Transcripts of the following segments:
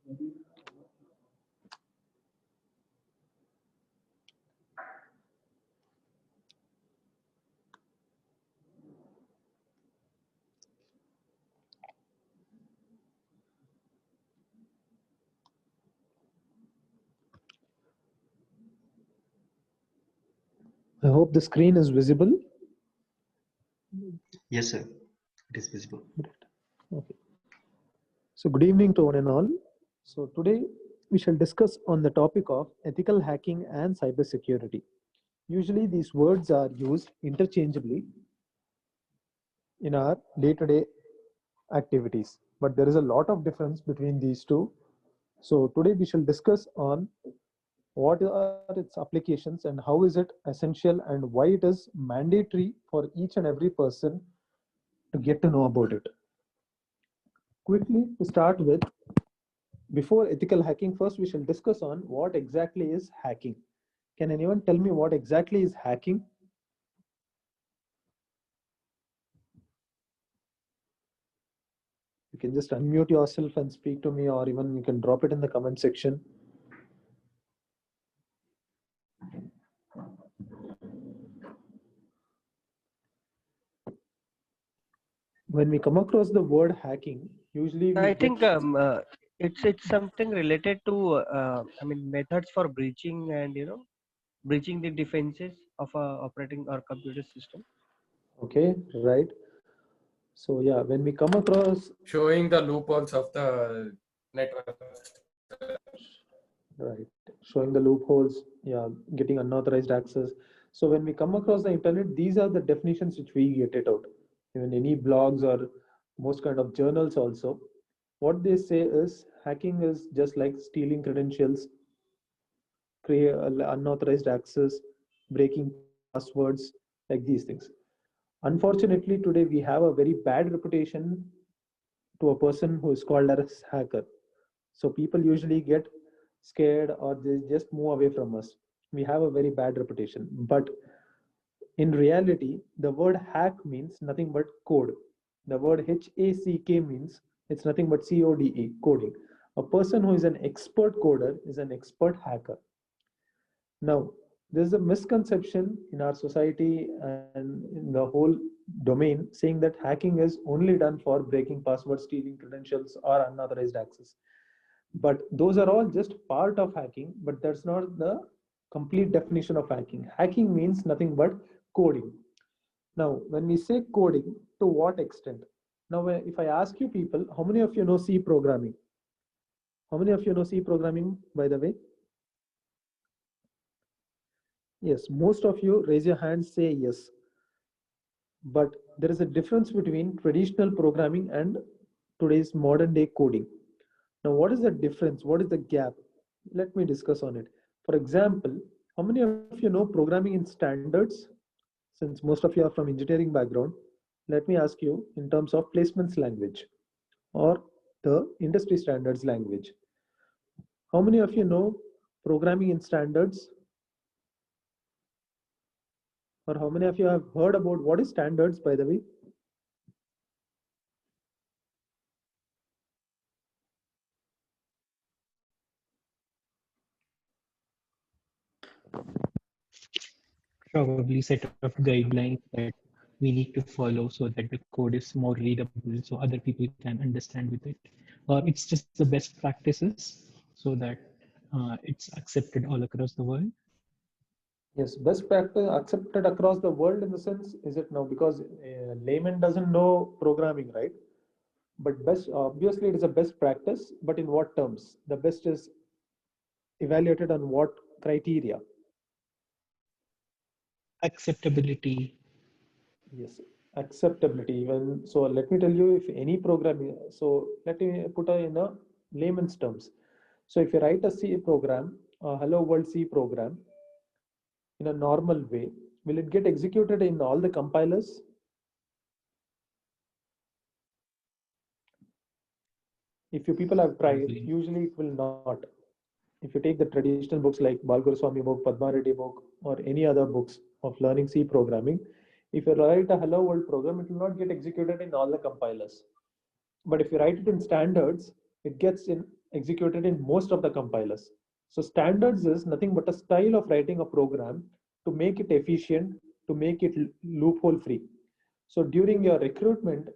I hope the screen is visible. Yes, sir. It is visible. Okay. So good evening to one and all. So today we shall discuss on the topic of ethical hacking and cybersecurity. Usually these words are used interchangeably in our day-to-day activities, but there is a lot of difference between these two. So today we shall discuss on what are its applications and how is it essential and why it is mandatory for each and every person to get to know about it. Quickly to start with, before ethical hacking, first we shall discuss on what exactly is hacking. Can anyone tell me what exactly is hacking? You can just unmute yourself and speak to me, or even you can drop it in the comment section. When we come across the word hacking, usually we I think it's something related to I mean methods for breaching and breaching the defenses of a operating or computer system. Okay, right. So yeah, when we come across showing the loopholes of the network, right, showing the loopholes, yeah, getting unauthorized access. So when we come across the internet, these are the definitions which we get it out. Even any blogs or most kind of journals also, what they say is hacking is just like stealing credentials, create unauthorized access, breaking passwords, like these things. Unfortunately, today we have a very bad reputation to a person who is called as hacker. So people usually get scared or they just move away from us. We have a very bad reputation. But in reality, the word hack means nothing but code. The word HACK means it's nothing but CODE, coding. A person who is an expert coder is an expert hacker. Now, there's a misconception in our society and in the whole domain saying that hacking is only done for breaking passwords, stealing credentials, or unauthorized access. But those are all just part of hacking, but that's not the complete definition of hacking. Hacking means nothing but coding. Now, when we say coding, to what extent? Now, if I ask you people, how many of you know C programming? How many of you know C programming, by the way? Yes, most of you raise your hands, say yes. But there is a difference between traditional programming and today's modern day coding. Now, what is the difference? What is the gap? Let me discuss on it. For example, how many of you know programming in standards? Since most of you are from engineering background, let me ask you in terms of placements language or the industry standards language. How many of you know programming in standards? Or how many of you have heard about what is standards, by the way? Probably set of guidelines that we need to follow so that the code is more readable so other people can understand with it. Or it's just the best practices so that it's accepted all across the world. Yes, best practice accepted across the world in the sense, is it now because layman doesn't know programming, right? But best, obviously it is a best practice, but in what terms? The best is evaluated on what criteria? Acceptability. Yes, acceptability. Even so, let me tell you, if any programming, so let me put it in a layman's terms. So if you write a C program, a hello world C program, in a normal way, will it get executed in all the compilers? If you people have tried, usually it will not. If you take the traditional books like Balguruswamy book, Padma Reddy book, or any other books of learning C programming, if you write a hello world program, it will not get executed in all the compilers. But if you write it in standards, it gets executed in most of the compilers. So standards is nothing but a style of writing a program to make it efficient, to make it loophole free. So during your recruitment,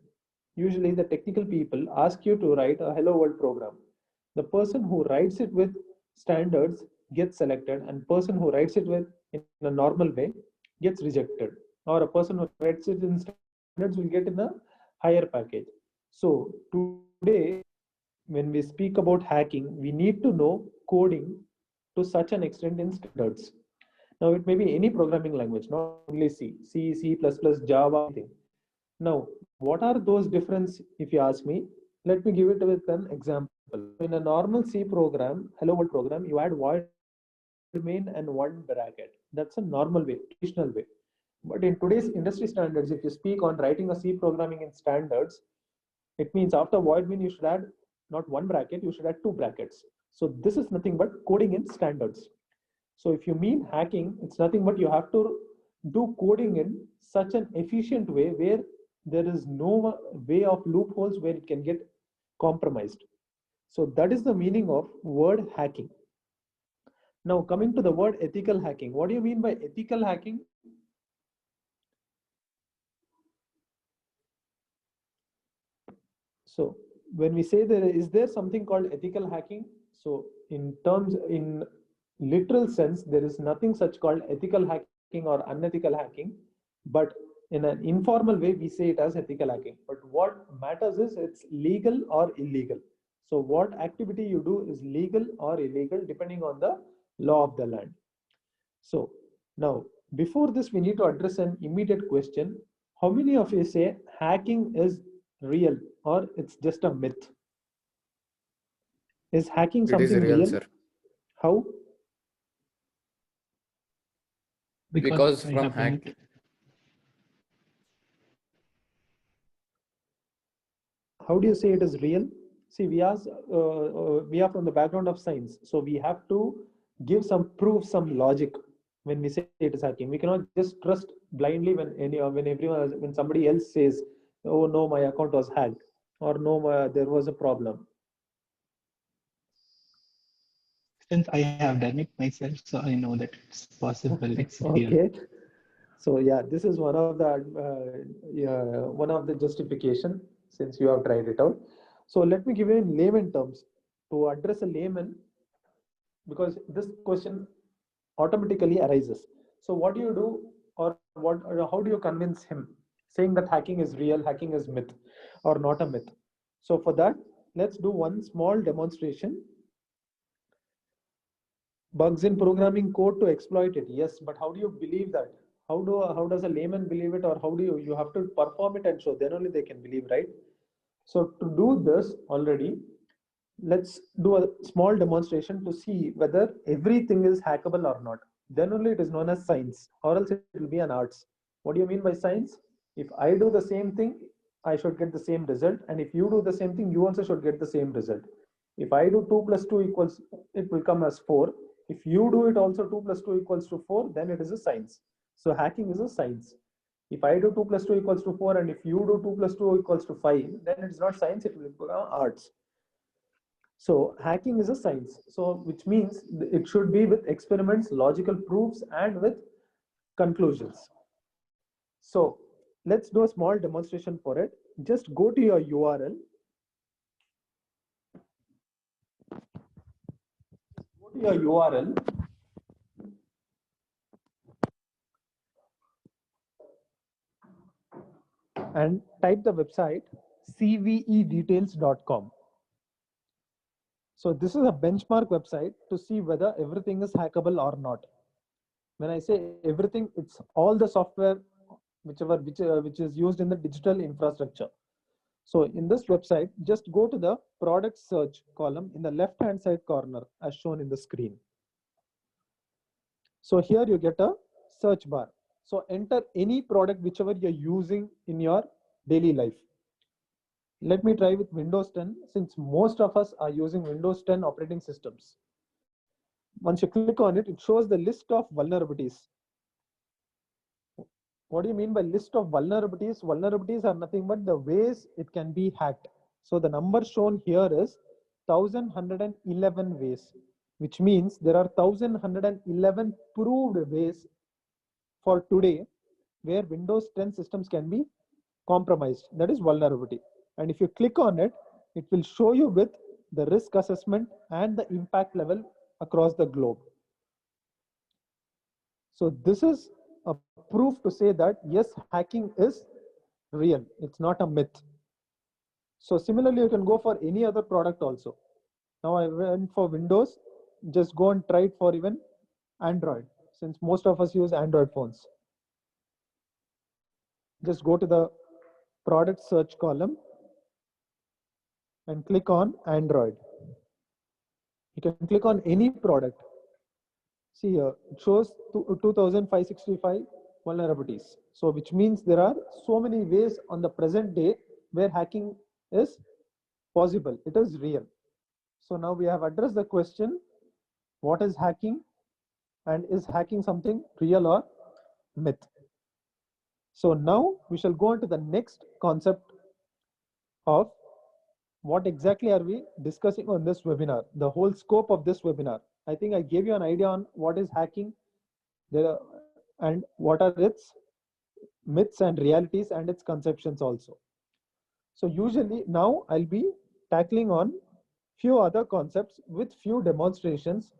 usually the technical people ask you to write a hello world program. The person who writes it with standards gets selected, and person who writes it with in a normal way gets rejected, or a person who writes it in standards will get in a higher package. So today, when we speak about hacking, we need to know coding to such an extent in standards. Now, it may be any programming language, not only C, C++, Java, anything. Now, what are those difference if you ask me? Let me give it with an example. In a normal C program, hello world program, you add void main and one bracket. That's a normal way, traditional way. But in today's industry standards, if you speak on writing a C programming in standards, it means after void main, you should add not one bracket, you should add two brackets. So this is nothing but coding in standards. So if you mean hacking, it's nothing but you have to do coding in such an efficient way where there is no way of loopholes where it can get compromised. So that is the meaning of word hacking. Now coming to the word ethical hacking. What do you mean by ethical hacking? So when we say there something called ethical hacking? So in literal sense, there is nothing such called ethical hacking or unethical hacking, but in an informal way, we say it as ethical hacking. But what matters is it's legal or illegal. So what activity you do is legal or illegal depending on the law of the land. So now, before this, we need to address an immediate question. How many of you say hacking is real or it's just a myth? Is hacking It is something real, real? sir. How? Because I from haven't. hack, How do you say it is real? See, we are from the background of science, so we have to give some proof, some logic when we say it is hacking. We cannot just trust blindly when somebody else says, "Oh no, my account was hacked," or "No, there was a problem." Since I have done it myself, so I know that it's possible. It's real. Okay. So yeah, this is one of the justification since you have tried it out. So let me give you in layman terms to address a layman because this question automatically arises. So what do you do, or how do you convince him saying that hacking is real, hacking is myth, or not a myth? So for that, let's do one small demonstration. Bugs in programming code to exploit it. Yes, but how do you believe that? How does a layman believe it, or how do you have to perform it and show, then only they can believe, right? So to do this already, let's do a small demonstration to see whether everything is hackable or not. Then only it is known as science, or else it will be an arts. What do you mean by science? If I do the same thing, I should get the same result, and if you do the same thing, you also should get the same result. If I do 2 plus 2 equals, it will come as 4. If you do it also 2 plus 2 equals to 4, then it is a science. So hacking is a science. If I do 2 plus 2 equals to 4 and if you do 2 plus 2 equals to 5, then it's not science, it will become arts. So hacking is a science. So which means it should be with experiments, logical proofs, and with conclusions. So let's do a small demonstration for it. Just go to your URL. Go to your URL. And type the website cvedetails.com. So this is a benchmark website to see whether everything is hackable or not. When I say everything, it's all the software which is used in the digital infrastructure. So in this website, just go to the product search column in the left hand side corner as shown in the screen. So here you get a search bar. So enter any product whichever you're using in your daily life. Let me try with Windows 10 since most of us are using Windows 10 operating systems. Once you click on it, it shows the list of vulnerabilities. What do you mean by list of vulnerabilities? Vulnerabilities are nothing but the ways it can be hacked. So the number shown here is 1,111 ways, which means there are 1,111 proved ways for today where Windows 10 systems can be compromised. That is vulnerability. And if you click on it, it will show you with the risk assessment and the impact level across the globe. So this is a proof to say that yes, hacking is real. It's not a myth. So similarly, you can go for any other product also. Now I went for Windows, just go and try it for even Android, since most of us use Android phones. Just go to the product search column and click on Android. You can click on any product. See here, it shows 2,565 vulnerabilities. So which means there are so many ways on the present day where hacking is possible. It is real. So now we have addressed the question, what is hacking and is hacking something real or myth? So now we shall go on to the next concept of what exactly are we discussing on this webinar, the whole scope of this webinar. I think I gave you an idea on what is hacking and what are its myths and realities and its conceptions also. So usually now I'll be tackling on few other concepts with few demonstrations,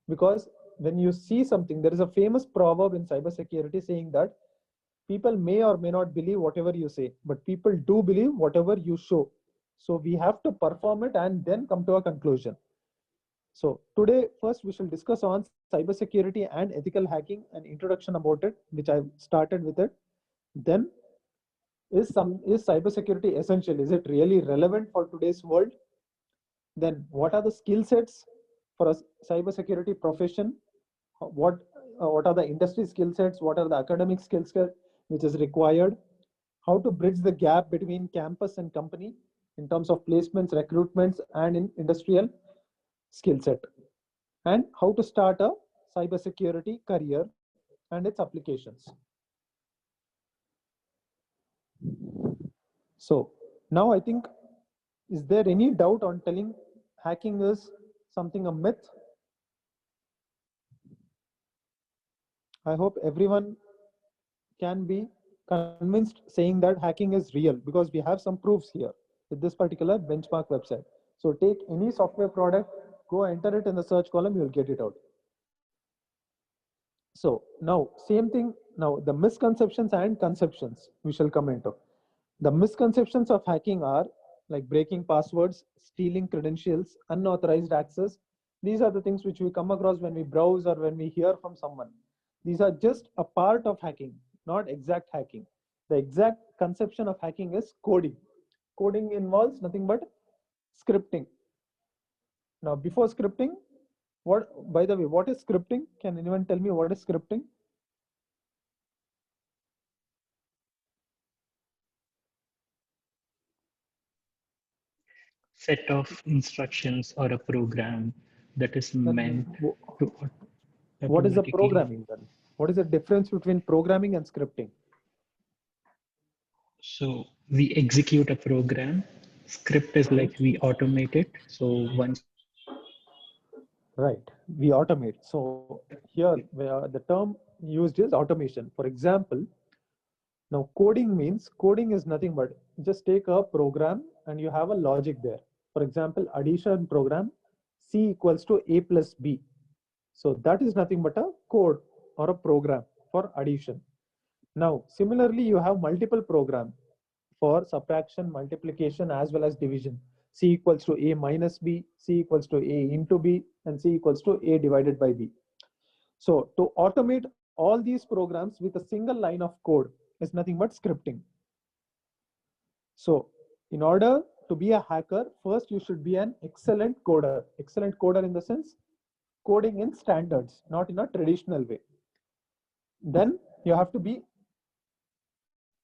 because when you see something, there is a famous proverb in cybersecurity saying that people may or may not believe whatever you say, but people do believe whatever you show. So we have to perform it and then come to a conclusion. So today, first we shall discuss on cybersecurity and ethical hacking, an introduction about it, which I've started with it. Then is cybersecurity essential? Is it really relevant for today's world? Then what are the skill sets for a cybersecurity profession? What are the industry skill sets? What are the academic skill sets which is required? How to bridge the gap between campus and company in terms of placements, recruitments, and in industrial skill set, and how to start a cybersecurity career and its applications. So now I think, is there any doubt on telling hacking is something a myth? I hope everyone can be convinced saying that hacking is real, because we have some proofs here with this particular benchmark website. So take any software product, go enter it in the search column, you'll get it out. So now same thing, now the misconceptions and conceptions we shall come into. The misconceptions of hacking are like breaking passwords, stealing credentials, unauthorized access. These are the things which we come across when we browse or when we hear from someone. These are just a part of hacking, not exact hacking. The exact conception of hacking is coding. Coding involves nothing but scripting. Now, before scripting, by the way, what is scripting? Can anyone tell me what is scripting? Set of instructions or a program that is meant to what is the programming then? What is the difference between programming and scripting? So we execute a program. Script is like we automate it. So once right, we automate. So here the term used is automation. For example, now coding means, coding is nothing but just take a program and you have a logic there. For example, addition program, C equals to A plus B. So that is nothing but a code or a program for addition. Now, similarly, you have multiple program for subtraction, multiplication, as well as division. C equals to A minus B, C equals to A into B, and C equals to A divided by B. So to automate all these programs with a single line of code is nothing but scripting. So in order to be a hacker, first you should be an excellent coder. Excellent coder in the sense, coding in standards, not in a traditional way. Then you have to be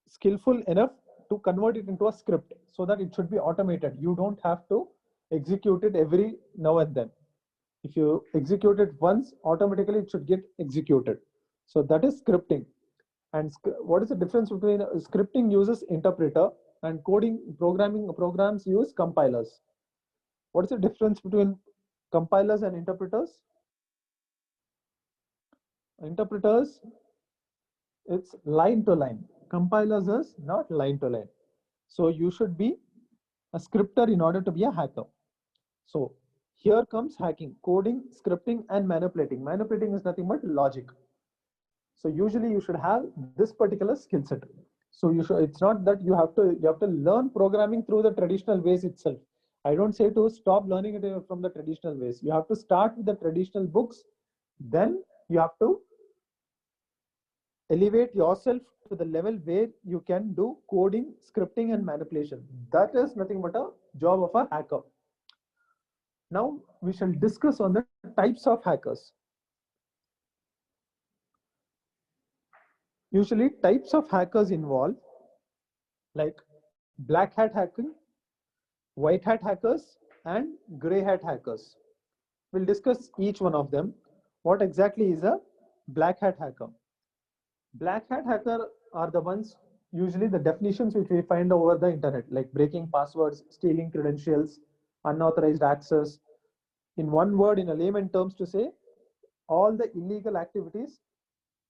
skillful enough to convert it into a script so that it should be automated. You don't have to execute it every now and then. If you execute it once, automatically it should get executed. So that is scripting. And what is the difference between scripting uses interpreter and coding programming programs use compilers? What's the difference between compilers and interpreters? Interpreters, it's line to line. Compilers is not line to line. So you should be a scripter in order to be a hacker. So here comes hacking, coding, scripting, and manipulating. Manipulating is nothing but logic. So usually you should have this particular skill set. So you should, it's not that you have to learn programming through the traditional ways itself. I don't say to stop learning it from the traditional ways. You have to start with the traditional books, then you have to elevate yourself to the level where you can do coding, scripting, and manipulation. That is nothing but a job of a hacker. Now we shall discuss on the types of hackers. Usually types of hackers involve like black hat hacking, white hat hackers, and gray hat hackers. We'll discuss each one of them. What exactly is a black hat hacker? Black hat hacker are the ones, usually the definitions which we find over the internet, like breaking passwords, stealing credentials, unauthorized access. In one word, in a layman terms, to say all the illegal activities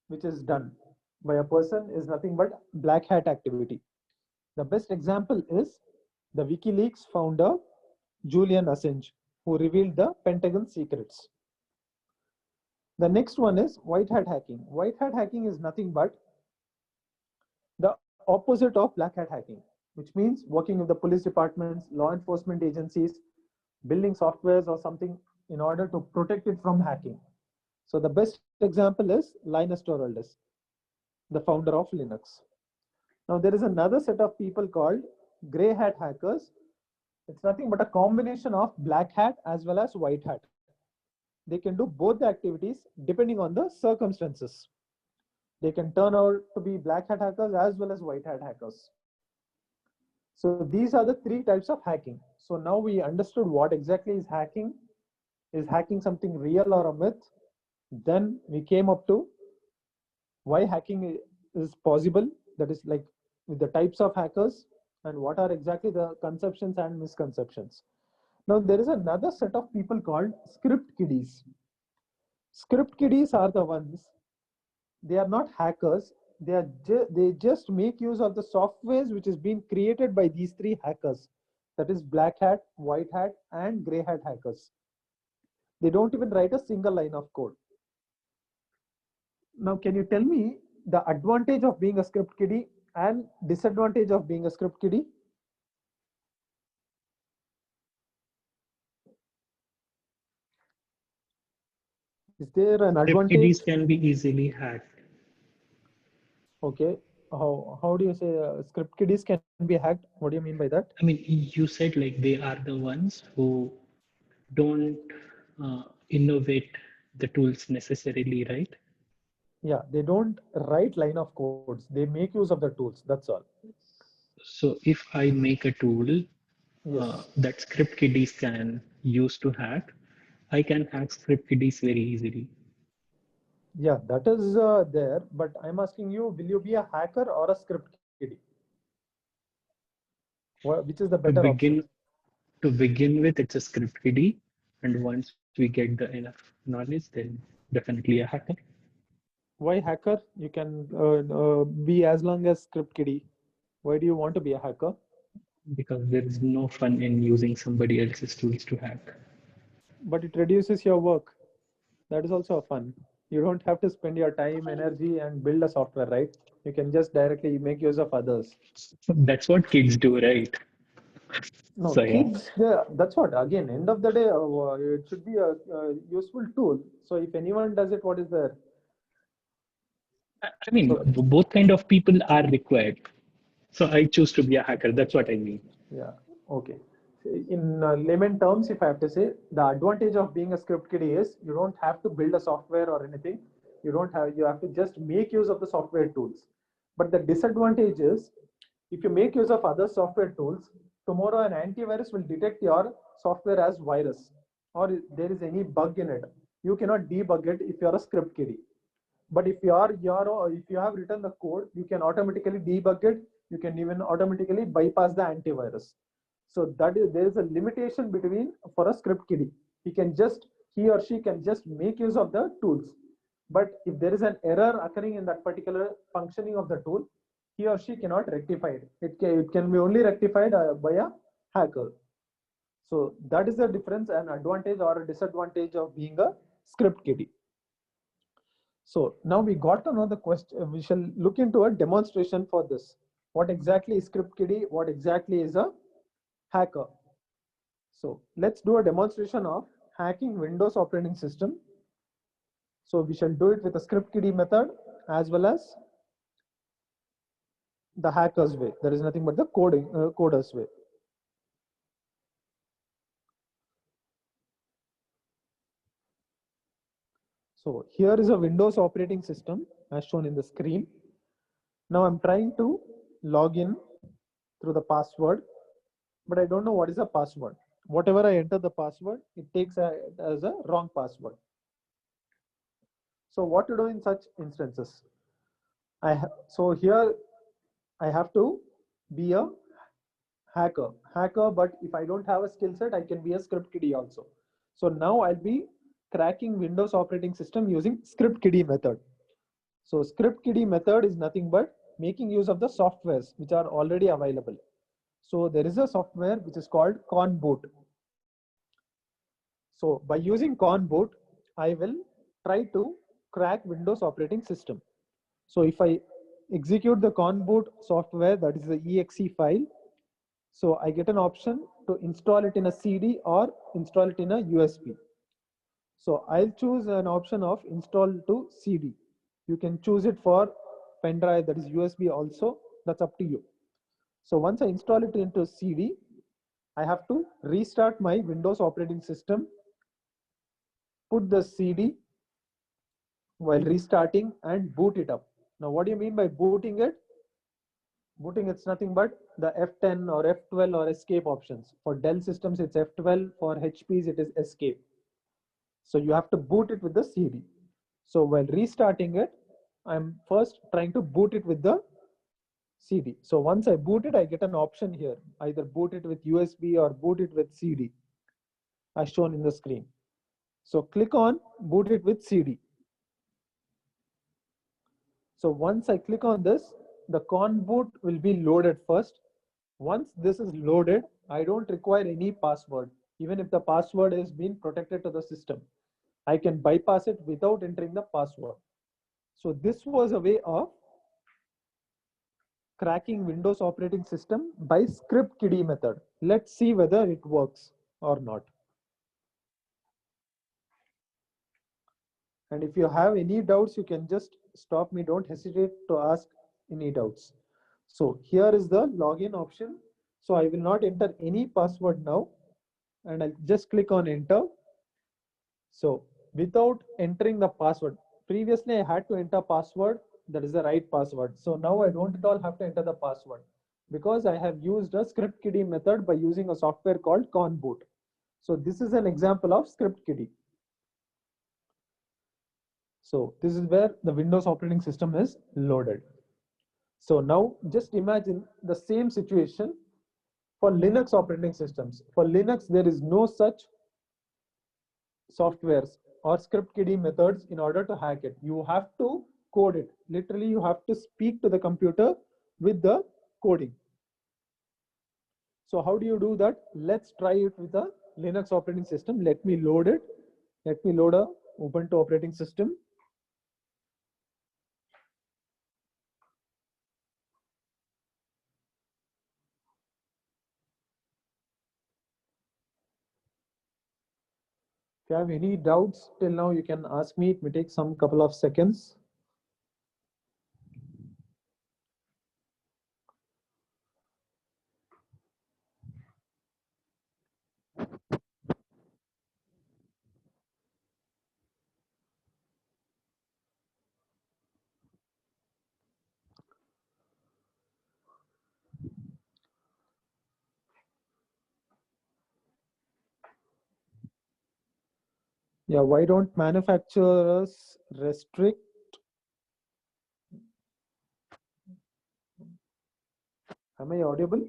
which is done by a person is nothing but black hat activity. The best example is the WikiLeaks founder Julian Assange, who revealed the Pentagon secrets. The next one is white hat hacking. White hat hacking is nothing but the opposite of black hat hacking, which means working with the police departments, law enforcement agencies, building softwares or something in order to protect it from hacking. So the best example is Linus Torvalds, the founder of Linux. Now there is another set of people called gray hat hackers. It's nothing but a combination of black hat as well as white hat. They can do both the activities depending on the circumstances. They can turn out to be black hat hackers as well as white hat hackers. So these are the three types of hacking. So now we understood what exactly is hacking. Is hacking something real or a myth? Then we came up to why hacking is possible. That is like with the types of hackers and what are exactly the conceptions and misconceptions. Now there is another set of people called script kiddies. Script kiddies are the ones, they are not hackers. They just make use of the softwares which is being created by these three hackers. That is black hat, white hat, and gray hat hackers. They don't even write a single line of code. Now, can you tell me the advantage of being a script kiddie and disadvantage of being a script kiddie? Is there an advantage? Kiddies can be easily hacked. Okay. How do you say script kiddies can be hacked? What do you mean by that? I mean, you said like they are the ones who don't innovate the tools necessarily, right? Yeah, they don't write line of codes. They make use of the tools. That's all. So if I make a tool Yes. that script kiddies can use to hack, I can hack script kiddies very easily. Yeah, that is there. But I'm asking you, will you be a hacker or a script kiddie? Which is the To better option? begin with, it's a script kiddie, and once we get the enough knowledge, then definitely a hacker. Why hacker? You can be as long as script kiddie. Why do you want to be a hacker? Because there is no fun in using somebody else's tools to hack. But it reduces your work. That is also a fun. You don't have to spend your time, energy, and build a software, right? You can just directly make use of others. That's what kids do, right? No, So yeah, kids, that's what, again, end of the day, it should be a useful tool. So if anyone does it, what is there? I mean, So, both kind of people are required. So I choose to be a hacker. That's what I mean. yeah, okay. In layman terms, if I have to say, the advantage of being a script kiddie is you don't have to build a software or anything. You have to just make use of the software tools. But the disadvantage is if you make use of other software tools, tomorrow an antivirus will detect your software as virus or there is any bug in it. You cannot debug it if you're a script kiddie. But if if you have written the code, you can automatically debug it. You can even automatically bypass the antivirus. So that is, there is a limitation between for a script kiddie. He or she can just make use of the tools. But if there is an error occurring in that particular functioning of the tool, he or she cannot rectify it. It can be only rectified by a hacker. So that is the difference and advantage or a disadvantage of being a script kiddie. So now we got to know the question. We shall look into a demonstration for this. What exactly is script kiddie? What exactly is a hacker? So let's do a demonstration of hacking Windows operating system. So we shall do it with a script kiddie method as well as the hacker's way. There is nothing but the coder's way. So here is a Windows operating system as shown in the screen. Now I'm trying to log in through the password, but I don't know what is the password. Whatever I enter the password, it takes as a wrong password. So what to do in such instances? So here I have to be a hacker, but if I don't have a skill set, I can be a script kiddie also. So now I'll be cracking Windows operating system using script kiddie method. So script kiddie method is nothing but making use of the softwares which are already available. So there is a software which is called conboot. So by using conboot, I will try to crack Windows operating system. So if I execute the conboot software, that is the exe file, so I get an option to install it in a CD or install it in a USB. So I'll choose an option of install to CD. You can choose it for pen drive, that is USB also, that's up to you. So once I install it into CD, I have to restart my Windows operating system, put the CD while restarting and boot it up. Now what do you mean by booting it? Booting, it's nothing but the F10 or F12 or escape options. For Dell systems, it's F12. For HPs, it is escape. So you have to boot it with the CD. So while restarting it, I'm first trying to boot it with the CD. So once I boot it, I get an option here. Either boot it with USB or boot it with CD, as shown in the screen. So click on boot it with CD. So once I click on this, the conboot will be loaded first. Once this is loaded, I don't require any password. Even if the password is being protected to the system, I can bypass it without entering the password. So this was a way of cracking Windows operating system by script kiddie method. Let's see whether it works or not. And if you have any doubts, you can just stop me. Don't hesitate to ask any doubts. So here is the login option. So I will not enter any password now, and I'll just click on enter. So without entering the password, previously I had to enter password, that is the right password. So now I don't at all have to enter the password because I have used a script kiddie method by using a software called conboot. So this is an example of script kiddie. So this is where the Windows operating system is loaded. So now just imagine the same situation for Linux operating systems. For Linux, there is no such softwares or script kiddie methods in order to hack it. You have to code it. Literally, you have to speak to the computer with the coding. So how do you do that? Let's try it with a Linux operating system. Let me load it. Let me load a Ubuntu operating system. If you have any doubts till now, you can ask me. It may take some couple of seconds. Yeah, why don't manufacturers restrict? Am I audible?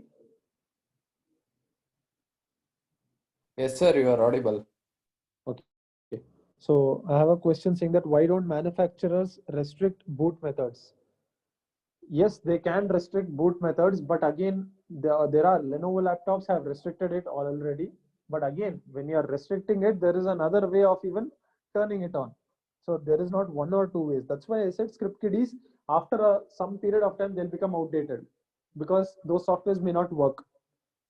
Yes, sir, you are audible. Okay. So I have a question saying that why don't manufacturers restrict boot methods? Yes, they can restrict boot methods, but again, there are Lenovo laptops have restricted it already. But again, when you are restricting it, there is another way of even turning it on. So there is not one or two ways. That's why I said script kiddies, after some period of time, they'll become outdated because those softwares may not work.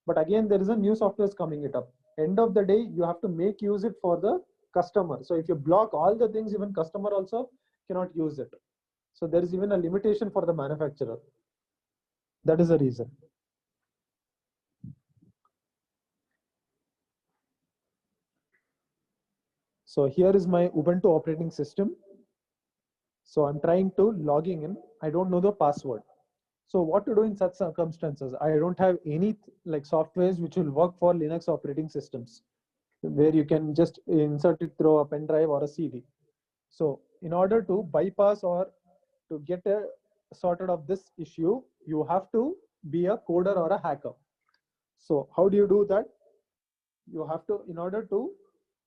But again, there is a new software coming it up. End of the day, you have to make use it for the customer. So if you block all the things, even customer also cannot use it. So there is even a limitation for the manufacturer. That is the reason. So here is my Ubuntu operating system. So I'm trying to logging in. I don't know the password. So what to do in such circumstances? I don't have any like softwares which will work for Linux operating systems, where you can just insert it through a pen drive or a CD. So in order to bypass or to get a sorted of this issue, you have to be a coder or a hacker. So how do you do that? You have to, in order to,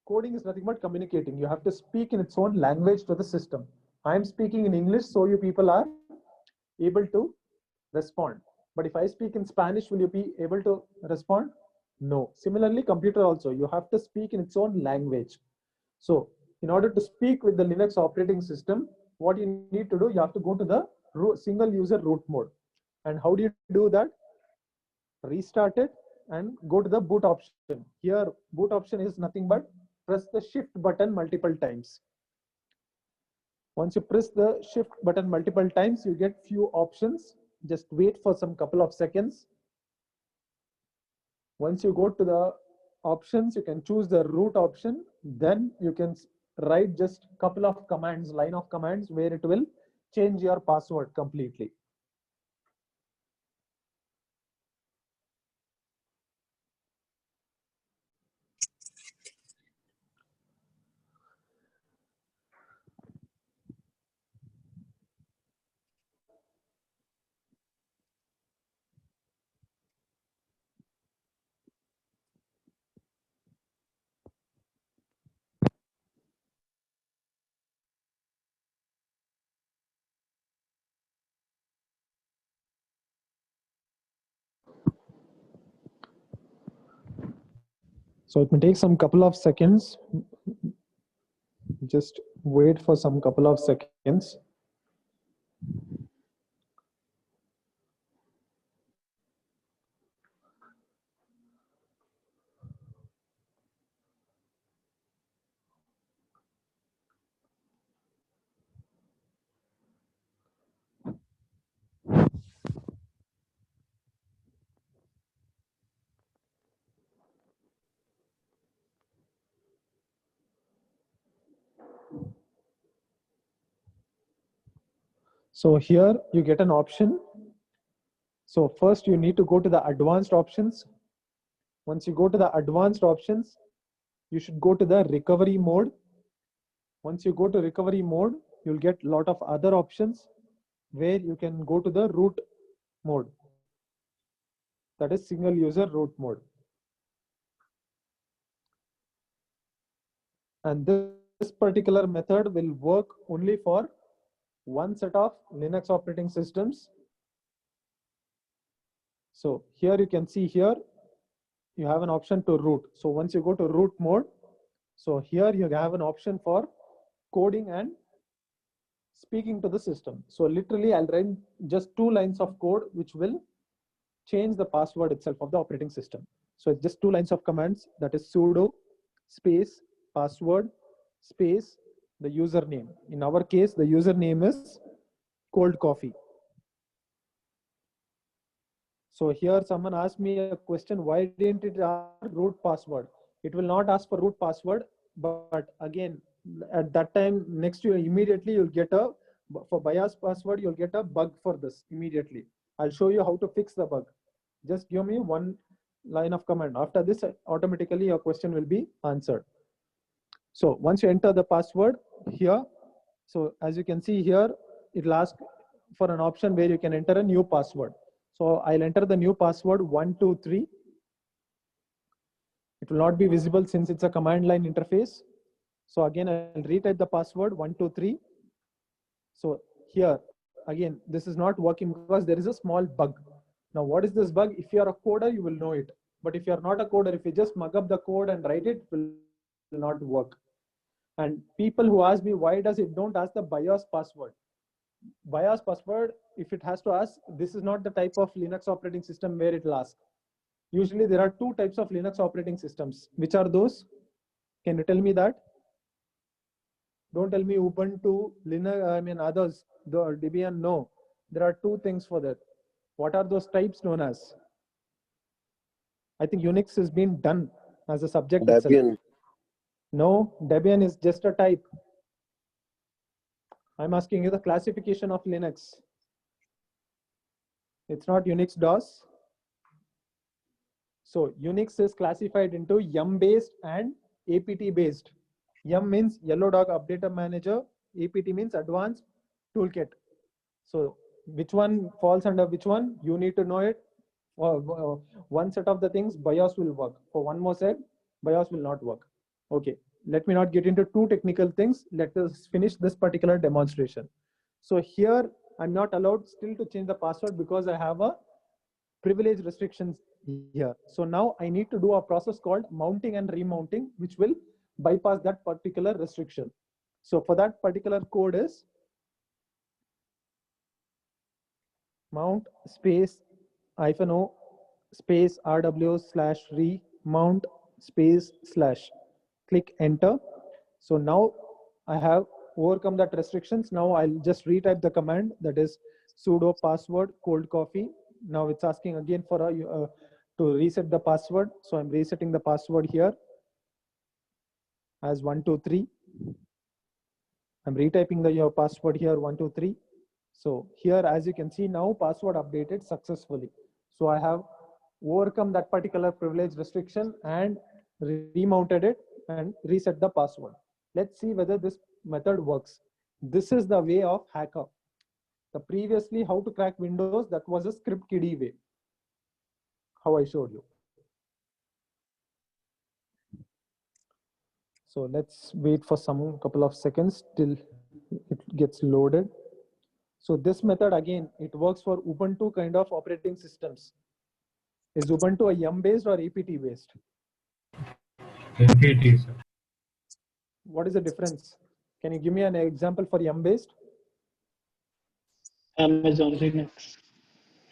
coding is nothing but communicating. You have to speak in its own language to the system. I am speaking in English, so you people are able to respond. But if I speak in Spanish, will you be able to respond? No. Similarly, computer also, you have to speak in its own language. So in order to speak with the Linux operating system, what you need to do, you have to go to the single user root mode. And how do you do that? Restart it and go to the boot option. Here, boot option is nothing but press the shift button multiple times. Once you press the shift button multiple times, you get few options. Just wait for some couple of seconds. Once you go to the options, you can choose the root option. Then you can write just couple of commands, line of commands, where it will change your password completely. So it may take some couple of seconds. Just wait for some couple of seconds. So here you get an option. So first you need to go to the advanced options. Once you go to the advanced options, you should go to the recovery mode. Once you go to recovery mode, you'll get a lot of other options where you can go to the root mode. That is single user root mode. And this particular method will work only for one set of Linux operating systems. So here you can see here, you have an option to root. So once you go to root mode, so here you have an option for coding and speaking to the system. So literally I'll write just 2 lines of code which will change the password itself of the operating system. So it's just 2 lines of commands, that is sudo space password space the username. In our case, the username is cold coffee. So here someone asked me a question, why didn't it ask root password? It will not ask for root password, but again, at that time, next year, immediately you'll get a, for BIOS password, you'll get a bug for this immediately. I'll show you how to fix the bug. Just give me 1 line of command. After this, automatically your question will be answered. So once you enter the password here, so as you can see here, it will ask for an option where you can enter a new password. So I'll enter the new password 123. It will not be visible since it's a command line interface. So again, I'll retype the password 123. So here, again, this is not working because there is a small bug. Now, what is this bug? If you are a coder, you will know it. But if you are not a coder, if you just mug up the code and write it, will not work. And people who ask me, why does it don't ask the BIOS password? BIOS password, if it has to ask, this is not the type of Linux operating system where it will ask. Usually there are two types of Linux operating systems. Which are those? Can you tell me that? Don't tell me Ubuntu, Linux, I mean others, the Debian, no. There are two things for that. What are those types known as? I think Unix has been done as a subject itself. Debian. No, Debian is just a type. I'm asking you the classification of Linux. It's not Unix DOS. So Unix is classified into YUM based and APT based. YUM means Yellow Dog Updater Manager. APT means Advanced Toolkit. So which one falls under which one? You need to know it. One set of the things, BIOS will work. For one more set, BIOS will not work. Okay, let me not get into too technical things. Let us finish this particular demonstration. So here, I'm not allowed still to change the password because I have a privilege restrictions here. So now I need to do a process called mounting and remounting, which will bypass that particular restriction. So for that particular code is mount space -o space rw/remount space / click enter. So now I have overcome that restrictions. Now I'll just retype the command, that is sudo password cold coffee. Now it's asking again for a to reset the password. So I'm resetting the password here as 123. I'm retyping the your password here 123. So here, as you can see now, password updated successfully. So I have overcome that particular privilege restriction and remounted it and reset the password. Let's see whether this method works. This is the way of hacker. The previously how to crack Windows, that was a script kiddie way, how I showed you. So let's wait for some couple of seconds till it gets loaded. So this method again, it works for Ubuntu kind of operating systems. Is Ubuntu a YUM based or APT based? APT, sir. What is the difference? Can you give me an example for YUM based? Amazon Linux,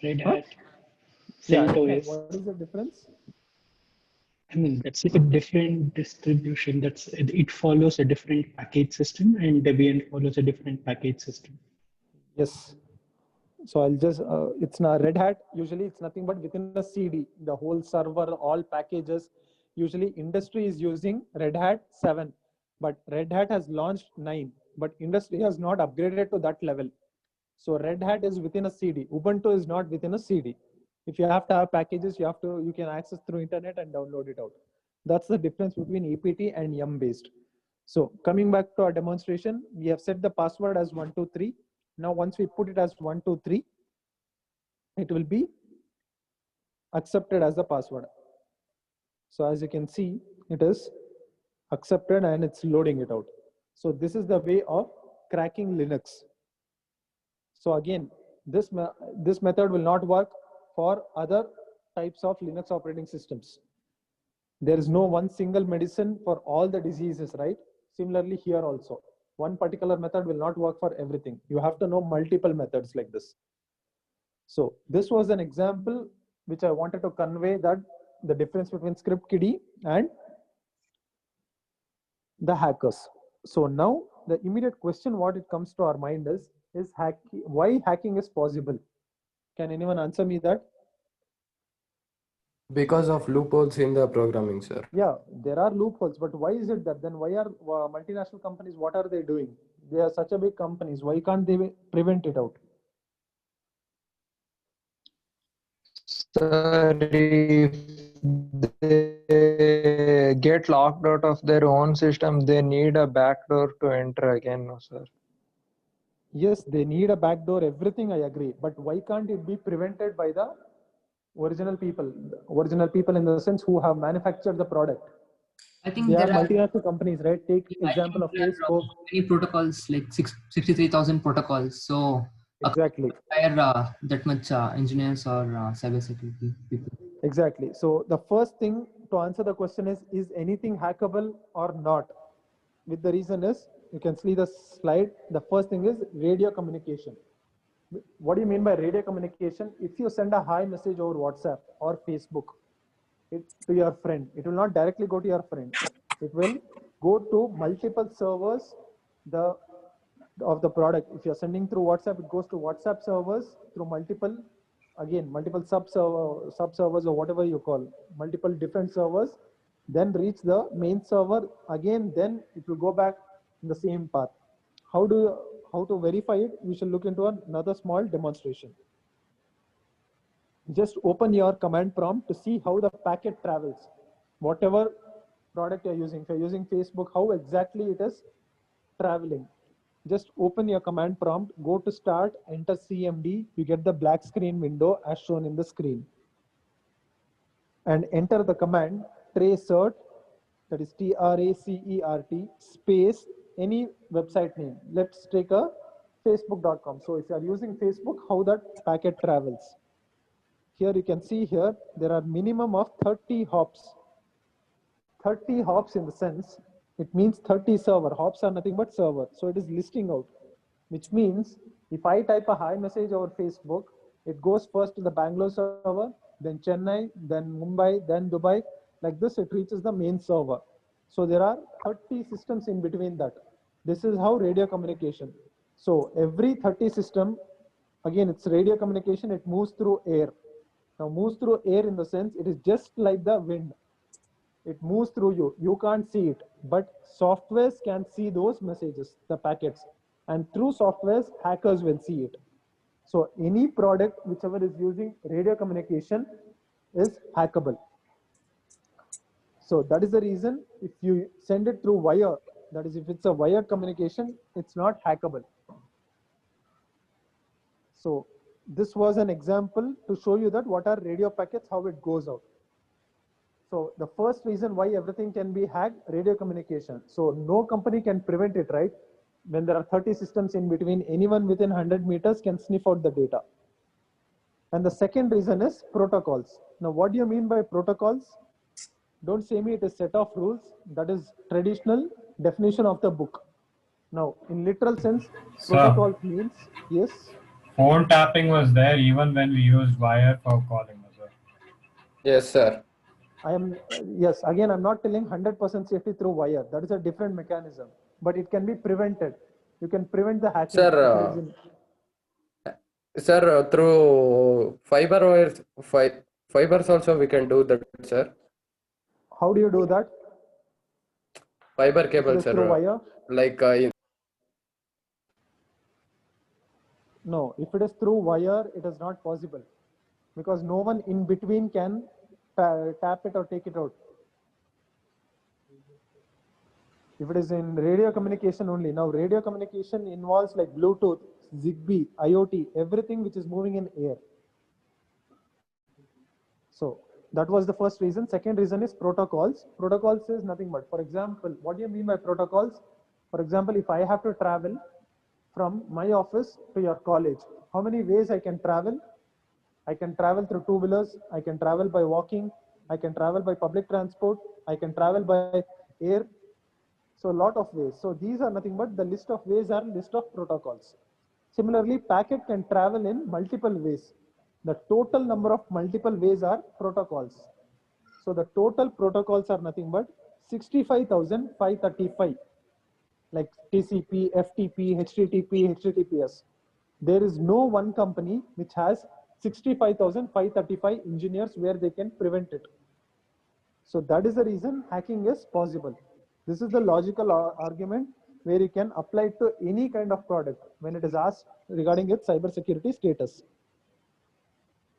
Red Hat, CentOS. What is the difference? I mean, that's like a different distribution. It follows a different package system, and Debian follows a different package system. Yes. So I'll just, it's not Red Hat. Usually it's nothing but within a CD, the whole server, all packages. Usually industry is using Red Hat 7, but Red Hat has launched 9, but industry has not upgraded to that level. So Red Hat is within a CD. Ubuntu is not within a CD. If you have to have packages, you can access through internet and download it out. That's the difference between APT and YUM based. So coming back to our demonstration, we have set the password as 123. Now, once we put it as 123, it will be accepted as the password. So as you can see, it is accepted and it's loading it out. So this is the way of cracking Linux. So again, this method will not work for other types of Linux operating systems. There is no one single medicine for all the diseases, right? Similarly here also, one particular method will not work for everything. You have to know multiple methods like this. So this was an example which I wanted to convey, that the difference between script kiddie and the hackers. So now the immediate question what it comes to our mind is why hacking is possible? Can anyone answer me that? Because of loopholes in the programming, sir. Yeah, there are loopholes, but why is it that? Then why are multinational companies, what are they doing? They are such a big companies. Why can't they prevent it out? Sir, if they get locked out of their own system, they need a backdoor to enter again, no, sir? Yes, they need a backdoor, everything I agree. But why can't it be prevented by the Original people in the sense who have manufactured the product. I think They are there are, multinational companies, right? Take I example think of there are Facebook. many protocols, like 63,000 protocols. So Exactly. hire that much engineers or cybersecurity people. Exactly. So the first thing to answer the question is anything hackable or not? With the reason is, you can see the slide. The first thing is radio communication. What do you mean by radio communication? If you send a hi message over WhatsApp or Facebook to your friend, it will not directly go to your friend. It will go to multiple servers of the product. If you're sending through WhatsApp, it goes to WhatsApp servers through multiple sub servers or whatever you call, multiple different servers, then reach the main server again, then it will go back in the same path. How to verify it? We shall look into another small demonstration. Just open your command prompt to see how the packet travels. Whatever product you're using, if you're using Facebook, how exactly it is traveling. Just open your command prompt, go to start, enter CMD, you get the black screen window as shown in the screen. And enter the command tracert, that is TRACERT, space, any website name. Let's take a facebook.com. So if you are using Facebook, how that packet travels. Here you can see here, there are minimum of 30 hops. 30 hops in the sense, it means 30 server. Hops are nothing but server. So it is listing out, which means if I type a hi message over Facebook, it goes first to the Bangalore server, then Chennai, then Mumbai, then Dubai. Like this, it reaches the main server. So there are 30 systems in between that. This is how radio communication. So every 30 system, again, it's radio communication, it moves through air. Now moves through air in the sense, it is just like the wind. It moves through you. You can't see it, but softwares can see those messages, the packets. And through softwares, hackers will see it. So any product whichever is using radio communication is hackable. So that is the reason if you send it through wire, that is if it's a wired communication, it's not hackable. So this was an example to show you that what are radio packets, how it goes out. So the first reason why everything can be hacked, radio communication. So no company can prevent it, right? When there are 30 systems in between, anyone within 100 meters can sniff out the data. And the second reason is protocols. Now, what do you mean by protocols? Don't say me it is set of rules. That is traditional definition of the book. Now, in literal sense, protocols means, yes. Phone tapping was there even when we used wire for calling as well. Yes, sir. Yes, again, I'm not telling 100% safety through wire. That is a different mechanism, but it can be prevented. You can prevent the hacking. Sir, through fiber wires, fibers also we can do that, sir. How do you do that? Fiber cable, sir. Through wire? Like No, if it is through wire, it is not possible because no one in between can tap it or take it out. If it is in radio communication only. Now radio communication involves like Bluetooth, Zigbee, IoT, everything which is moving in air. So that was the first reason. Second reason is protocols. Protocols is nothing but, for example, what do you mean by protocols? For example, if I have to travel from my office to your college, how many ways I can travel? I can travel through two-wheelers, I can travel by walking, I can travel by public transport, I can travel by air. So a lot of ways. So these are nothing but the list of ways are list of protocols. Similarly, packet can travel in multiple ways. The total number of multiple ways are protocols. So the total protocols are nothing but 65,535, like TCP, FTP, HTTP, HTTPS. There is no one company which has 65,535 engineers where they can prevent it. So that is the reason hacking is possible. This is the logical argument where you can apply it to any kind of product when it is asked regarding its cybersecurity status.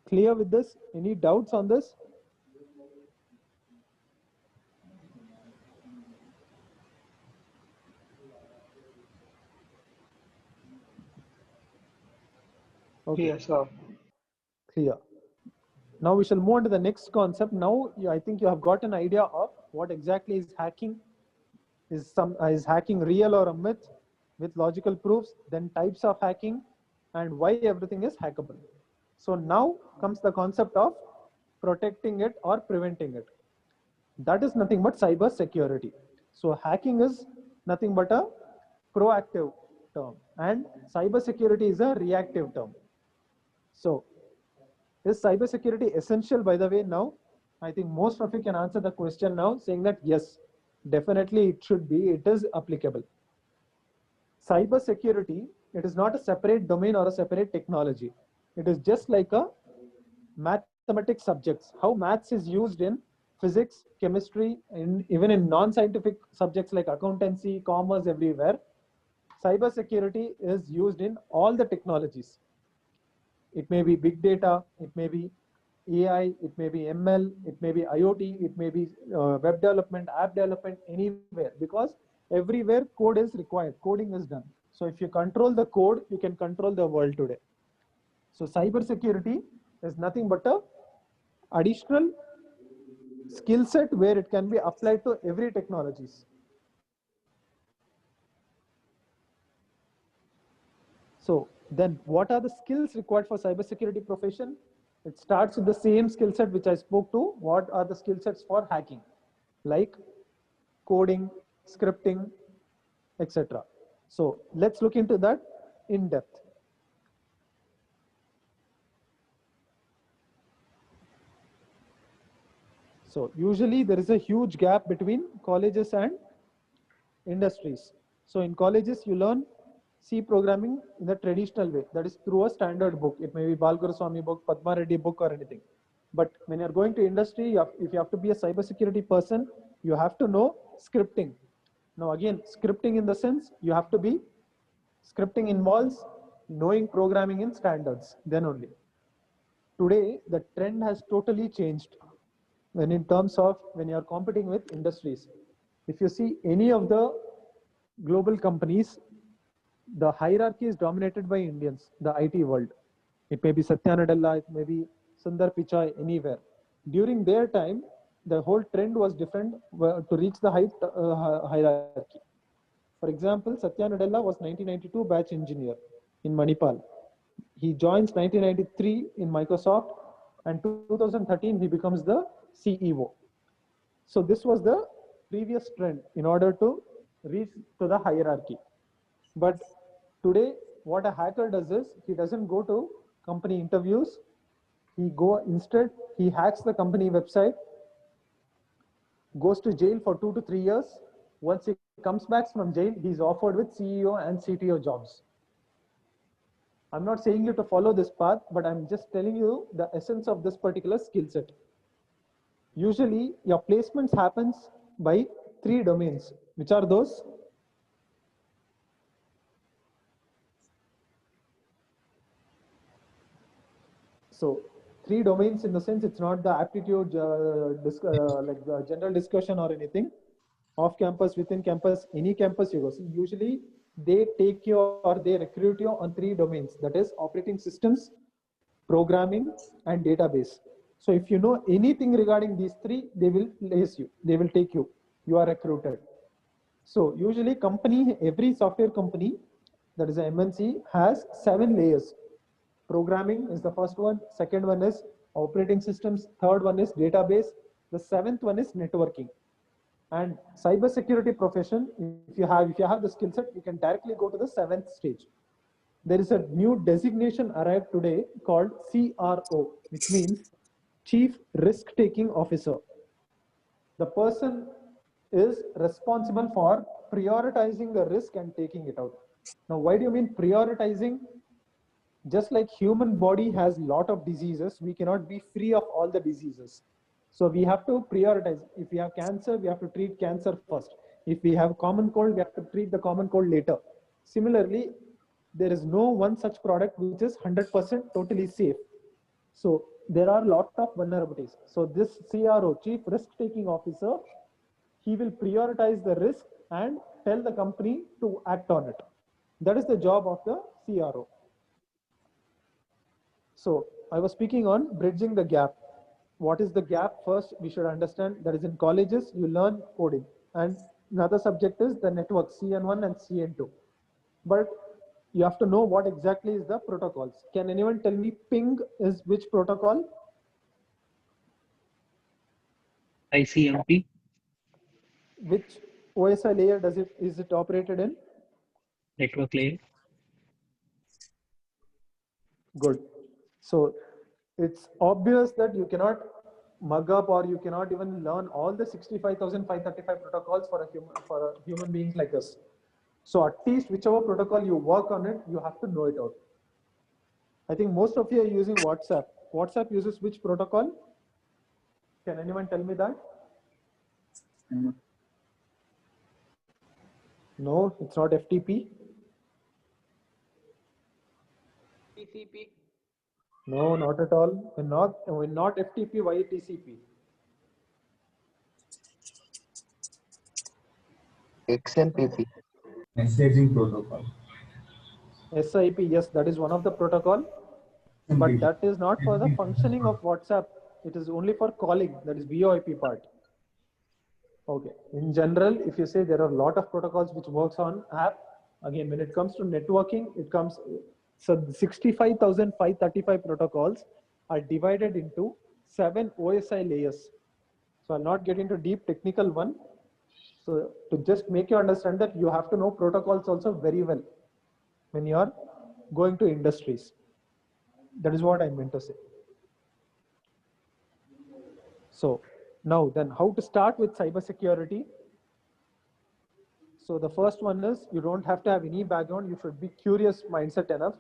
Clear with this? Any doubts on this? Okay. Yes, sir. Clear. Now we shall move on to the next concept. Now I think you have got an idea of what exactly is hacking. Is hacking real or a myth with logical proofs, then types of hacking, and why everything is hackable. So now comes the concept of protecting it or preventing it. That is nothing but cyber security. So hacking is nothing but a proactive term, and cyber security is a reactive term. So is cybersecurity essential, by the way? Now, I think most of you can answer the question now, saying that yes, definitely it should be, it is applicable. Cybersecurity, it is not a separate domain or a separate technology. It is just like a mathematics subjects. How maths is used in physics, chemistry, and even in non-scientific subjects like accountancy, commerce, everywhere. Cybersecurity is used in all the technologies. It may be big data, it may be AI, it may be ML, it may be IoT, it may be web development, app development, anywhere, because everywhere code is required, coding is done. So if you control the code, you can control the world today. So cyber security is nothing but a additional skill set where it can be applied to every technologies. So then what are the skills required for cybersecurity profession? It starts with the same skill set which I spoke to. What are the skill sets for hacking? Like coding, scripting, etc. So let's look into that in depth. So usually there is a huge gap between colleges and industries. So in colleges you learn C programming in the traditional way, that is through a standard book. It may be Balguruswamy book, Padma Reddy book, or anything. But when you're going to industry, if you have to be a cybersecurity person, you have to know scripting. Now again, scripting in the sense, you have to be, scripting involves knowing programming in standards, then only. Today, the trend has totally changed when in terms of when you're competing with industries. If you see any of the global companies, the hierarchy is dominated by Indians, the IT world. It may be Satya Nadella, it may be Sundar Pichai, anywhere. During their time, the whole trend was different to reach the height hierarchy. For example, Satya Nadella was 1992 batch engineer in Manipal. He joins 1993 in Microsoft, and 2013 he becomes the CEO. So this was the previous trend in order to reach to the hierarchy. But today, what a hacker does is, he doesn't go to company interviews. Instead, he hacks the company website, goes to jail for 2 to 3 years. Once he comes back from jail, he's offered with CEO and CTO jobs. I'm not saying you to follow this path, but I'm just telling you the essence of this particular skill set. Usually, your placements happens by 3 domains. Which are those? So 3 domains in the sense, it's not the aptitude like the general discussion or anything. Off campus, within campus, any campus you go. So usually they take you or they recruit you on 3 domains, that is operating systems, programming, and database. So if you know anything regarding these 3, they will place you, they will take you, you are recruited. So usually every software company, that is a MNC, has 7 layers. Programming is the first one, second one is operating systems, third one is database, the 7th one is networking. And cybersecurity profession, if you have the skill set, you can directly go to the 7th stage. There is a new designation arrived today called CRO, which means Chief Risk Taking Officer. The person is responsible for prioritizing the risk and taking it out. Now, why do you mean prioritizing? Just like human body has a lot of diseases, we cannot be free of all the diseases. So we have to prioritize. If we have cancer, we have to treat cancer first. If we have common cold, we have to treat the common cold later. Similarly, there is no one such product which is 100% totally safe. So there are a lot of vulnerabilities. So this CRO, Chief Risk Taking Officer, he will prioritize the risk and tell the company to act on it. That is the job of the CRO. So I was speaking on bridging the gap. what is the gap? First, we should understand that is in colleges, you learn coding. And another subject is the network, CN1 and CN2. But you have to know what exactly is the protocols. Can anyone tell me ping is which protocol? ICMP. Which OSI layer is it operated in? Network layer. Good. So it's obvious that you cannot mug up or you cannot even learn all the 65,535 protocols for a human beings like us. So at least whichever protocol you work on it, you have to know it out. I think most of you are using WhatsApp. WhatsApp uses which protocol? Can anyone tell me that? No, it's not FTP. TCP. No, not at all. When not FTP, why TCP? XMPP. Messaging protocol. SIP, yes, that is one of the protocol, but that is not for the functioning of WhatsApp. It is only for calling, that is VoIP part. Okay, in general, if you say there are a lot of protocols which works on app, again, when it comes to networking, so 65,535 protocols are divided into 7 OSI layers. So I'll not get into deep technical one. So to just make you understand that you have to know protocols also very well when you are going to industries. That is what I meant to say. So now then, how to start with cybersecurity? So the first one is you don't have to have any background. You should be curious mindset enough.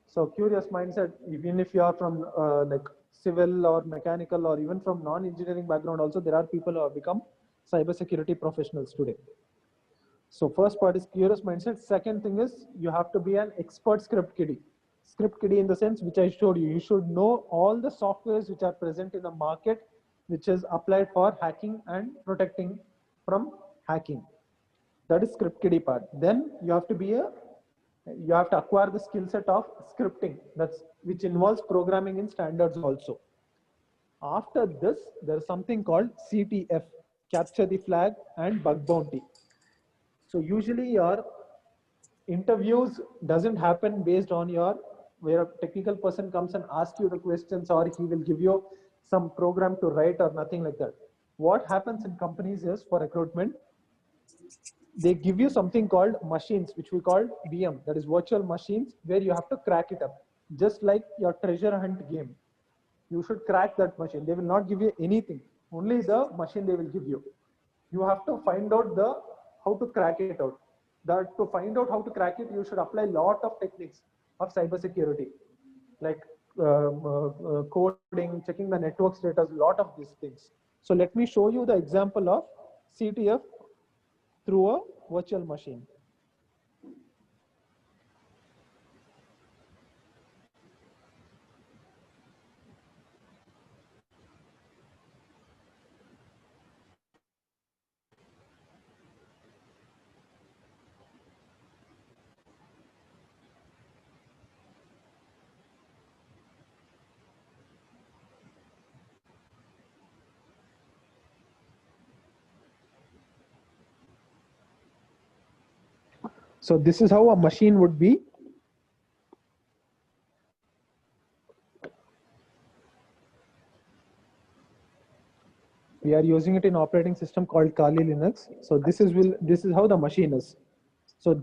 So curious mindset, even if you are from like civil or mechanical or even from non-engineering background also, there are people who have become cybersecurity professionals today. So first part is curious mindset. Second thing is you have to be an expert script kiddie. Script kiddie in the sense which I showed you. You should know all the softwares which are present in the market, which is applied for hacking and protecting from hacking. That is script kiddie part. Then you have to acquire the skill set of scripting, which involves programming in standards also. After this, there is something called CTF, capture the flag and bug bounty. So usually your interviews doesn't happen based on where a technical person comes and asks you the questions or he will give you some program to write or nothing like that. What happens in companies is for recruitment, they give you something called machines, which we call VM, that is virtual machines, where you have to crack it up. Just like your treasure hunt game. You should crack that machine. They will not give you anything. Only the machine they will give you. You have to find out how to crack it out. That to find out how to crack it, you should apply a lot of techniques of cybersecurity, like coding, checking the network status, a lot of these things. So let me show you the example of CTF through a virtual machine. So this is how a machine would be. We are using it in operating system called Kali Linux. So this is how the machine is. So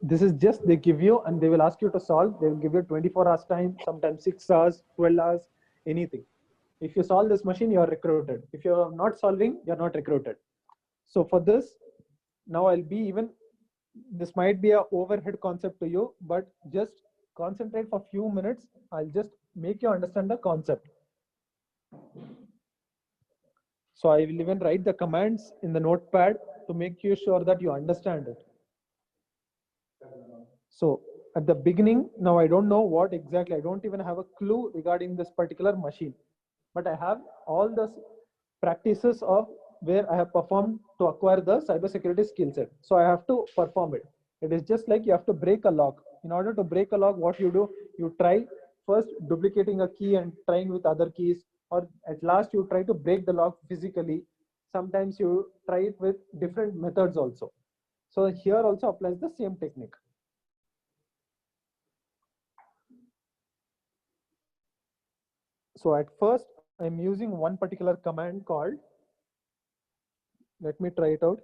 this is just they give you and they will ask you to solve. They will give you 24 hours time, sometimes 6 hours, 12 hours, anything. If you solve this machine, you are recruited. If you are not solving, you are not recruited. So for this, now this might be an overhead concept to you, but just concentrate for a few minutes. I'll just make you understand the concept. So I will even write the commands in the notepad to make you sure that you understand it. So at the beginning, now I don't know what exactly, I don't even have a clue regarding this particular machine, but I have all the practices of where I have performed to acquire the cybersecurity skill set. So I have to perform it. It is just like you have to break a lock. In order to break a lock, what you do, you try first duplicating a key and trying with other keys, or at last you try to break the lock physically. Sometimes you try it with different methods also. So here also applies the same technique. So at first I'm using one particular command called, let me try it out,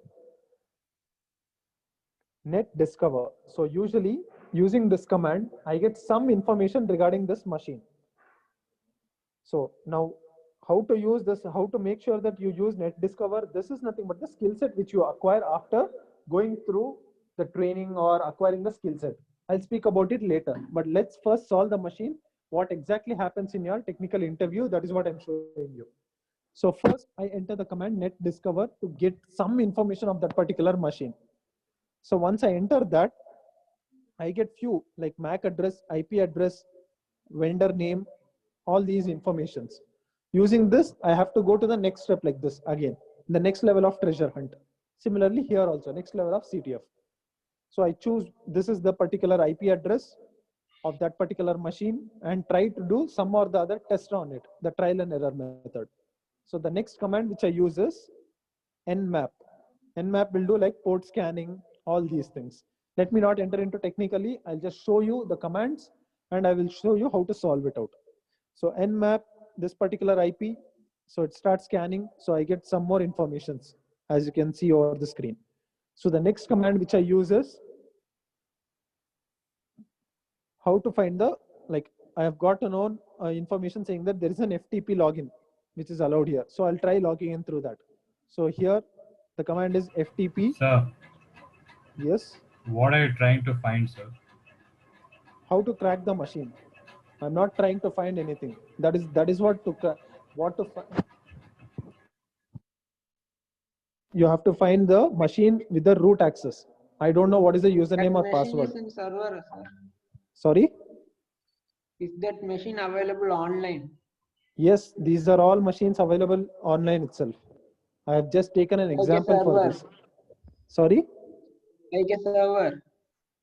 net discover. So usually using this command, I get some information regarding this machine. So now how to use this, how to make sure that you use net discover, this is nothing but the skill set which you acquire after going through the training or acquiring the skill set. I'll speak about it later, but let's first solve the machine. What exactly happens in your technical interview, that is what I'm showing you. So first I enter the command net discover to get some information of that particular machine. So once I enter that, I get few like MAC address, IP address, vendor name, all these informations. Using this, I have to go to the next step like this again, the next level of treasure hunt. Similarly here also, next level of CTF. So I choose, this is the particular IP address of that particular machine and try to do some or the other test on it, the trial and error method. So the next command which I use is nmap. Nmap will do like port scanning, all these things. Let me not enter into technically, I'll just show you the commands and I will show you how to solve it out. So nmap, this particular IP, so it starts scanning, so I get some more informations as you can see over the screen. So the next command which I use is how to find the, like I have got to know information saying that there is an FTP login which is allowed here. So I'll try logging in through that. So here the command is FTP. Sir, Yes. what are you trying to find, sir? How to crack the machine. I'm not trying to find anything. That is what to find. You have to find the machine with the root access. I don't know what is the username or password. That machine is in server, sir. Sorry? Is that machine available online? Yes, these are all machines available online itself. I have just taken an example for this. Sorry? Like a server.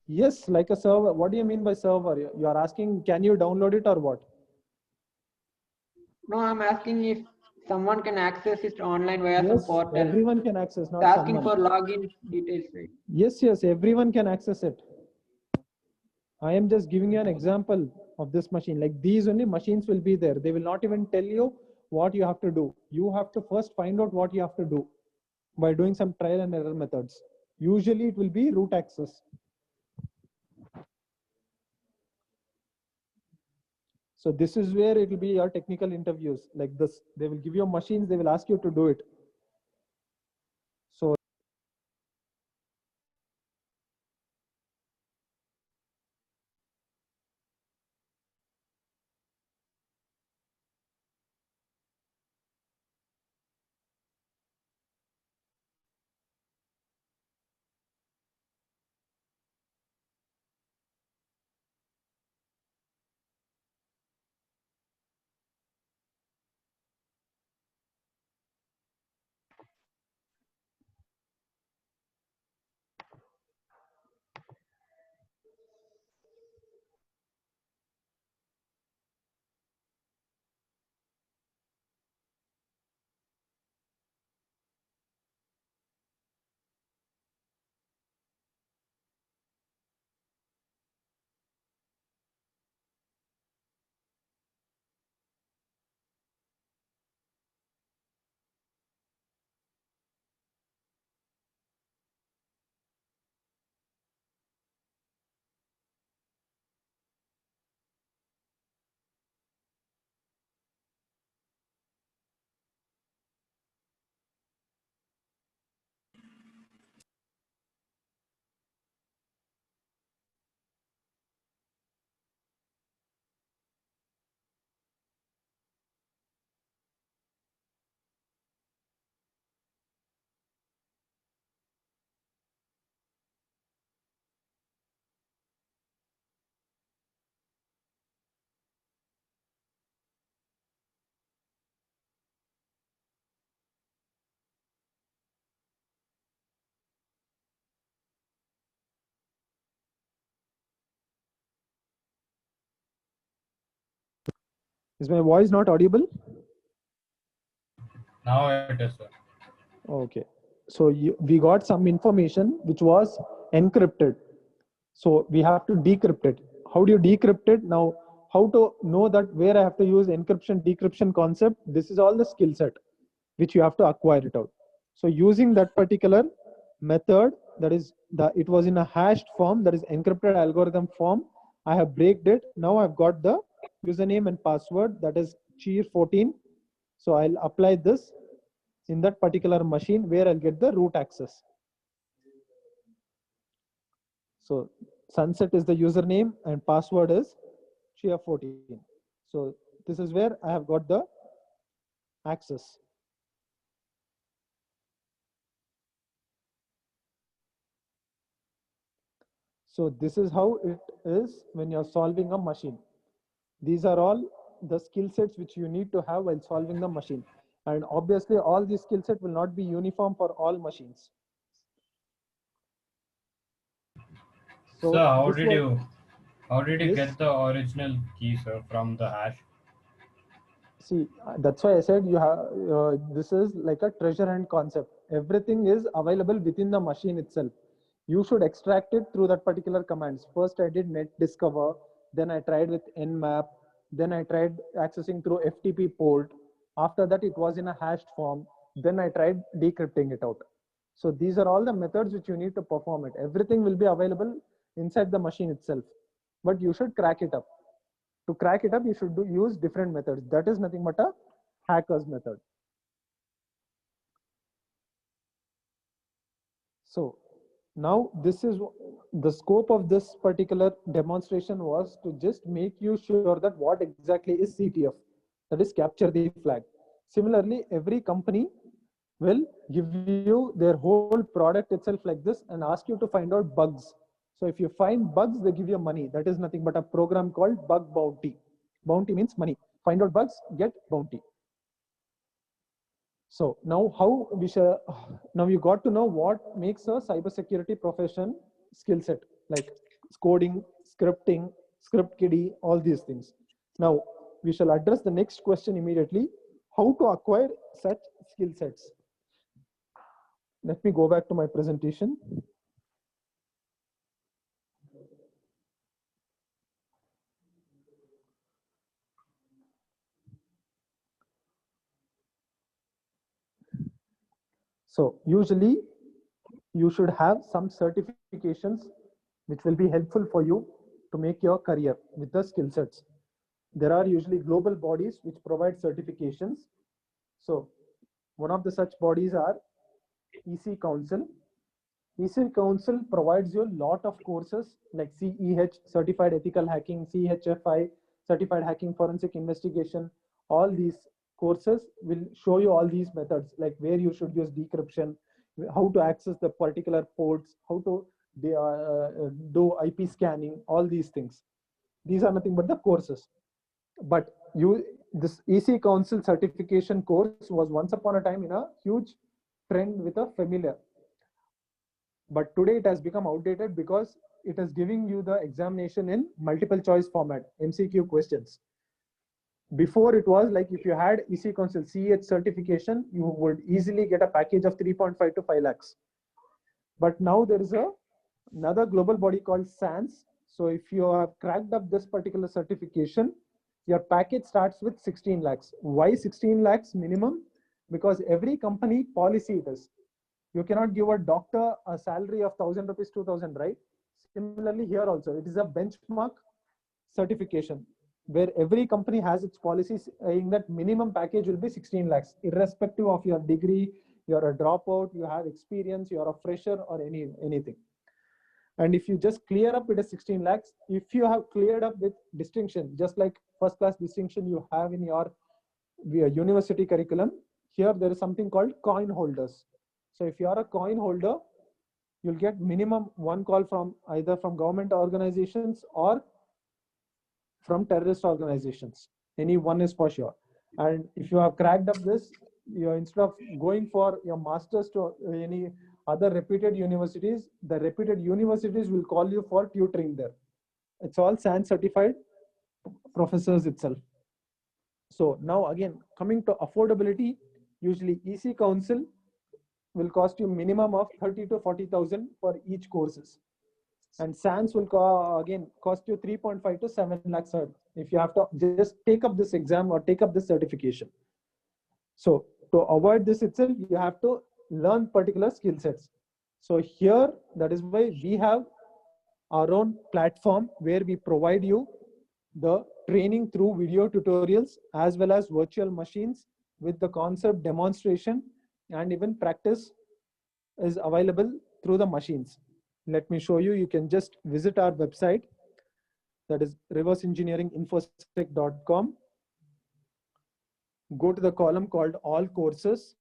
Yes, like a server. What do you mean by server? You are asking, can you download it or what? No, I'm asking if someone can access it online via some Yes, portal. everyone can access, not It's asking someone. for login details, right? Yes, everyone can access it. I am just giving you an example of this machine. Like these only machines will be there. They will not even tell you what you have to do. You have to first find out what you have to do by doing some trial and error methods. Usually it will be root access. So this is where it will be your technical interviews like this. They will give you machines, they will ask you to do it. So is my voice not audible? Now it is, sir. Okay. So we got some information which was encrypted. So we have to decrypt it. How do you decrypt it? Now, how to know that where I have to use encryption, decryption concept? This is all the skill set which you have to acquire it out. So using that particular method, that is it was in a hashed form, that is encrypted algorithm form. I have breaked it. Now I've got the username and password, that is cheer14. So I'll apply this in that particular machine where I'll get the root access. So Sunset is the username and password is cheer14. So this is where I have got the access. So this is how it is when you're solving a machine. These are all the skill sets which you need to have while solving the machine. And obviously all these skill set will not be uniform for all machines. So Sir, how this did you Yes. get the original key, sir, from the hash? See, that's why I said you have this is like a treasure hunt concept. Everything is available within the machine itself. You should extract it through that particular commands. First I did net discover, then I tried with nmap, then I tried accessing through ftp port. After that it was in a hashed form, then I tried decrypting it out. So these are all the methods which you need to perform it. Everything will be available inside the machine itself, but you should crack it up. To crack it up, you should use different methods. That is nothing but a hacker's method. So now this is the scope of this particular demonstration was to just make you sure that what exactly is CTF, that is capture the flag. Similarly, every company will give you their whole product itself like this and ask you to find out bugs. So if you find bugs, they give you money. That is nothing but a program called bug bounty. Bounty means money. Find out bugs, get bounty. So now how we shall, now you got to know what makes a cybersecurity profession skill set, like coding, scripting, script kiddie, all these things. Now we shall address the next question immediately: how to acquire such skill sets. Let me go back to my presentation. So usually you should have some certifications which will be helpful for you to make your career with the skill sets. There are usually global bodies which provide certifications. So one of the such bodies are EC Council. EC Council provides you a lot of courses like CEH, Certified Ethical Hacking, CHFI, Certified Hacking Forensic Investigation. All these courses will show you all these methods, like where you should use decryption, how to access the particular ports, how to do IP scanning, all these things. These are nothing but the courses. But this EC Council certification course was once upon a time in a huge trend with a familiar. But today it has become outdated because it is giving you the examination in multiple choice format, MCQ questions. Before it was like if you had EC Council CH certification, you would easily get a package of 3.5 to 5 lakhs. But now there is another global body called SANS. So if you have cracked up this particular certification, your package starts with 16 lakhs. Why 16 lakhs minimum? Because every company policy it is. You cannot give a doctor a salary of 1,000 rupees, 2,000, right? Similarly here also, it is a benchmark certification where every company has its policies saying that minimum package will be 16 lakhs, irrespective of your degree, you're a dropout, you have experience, you're a fresher or anything. And if you just clear up, it is 16 lakhs. If you have cleared up with distinction, just like first class distinction you have in your university curriculum, here there is something called coin holders. So if you are a coin holder, you'll get minimum one call from either from government organizations or from terrorist organizations. Any one is for sure. And if you have cracked up this, you instead of going for your masters to any other reputed universities, the reputed universities will call you for tutoring there. It's all SANS certified professors itself. So now again, coming to affordability, Usually EC Council will cost you minimum of 30 to 40,000 for each courses. And SANS will again cost you 3.5 to 7 lakhs if you have to just take up this exam or take up this certification. So to avoid this itself, you have to learn particular skill sets. So here, that is why we have our own platform where we provide you the training through video tutorials as well as virtual machines with the concept demonstration, and even practice is available through the machines. Let me show you. You can just visit our website, that is reverseengineeringinfosec.com. Go to the column called all courses.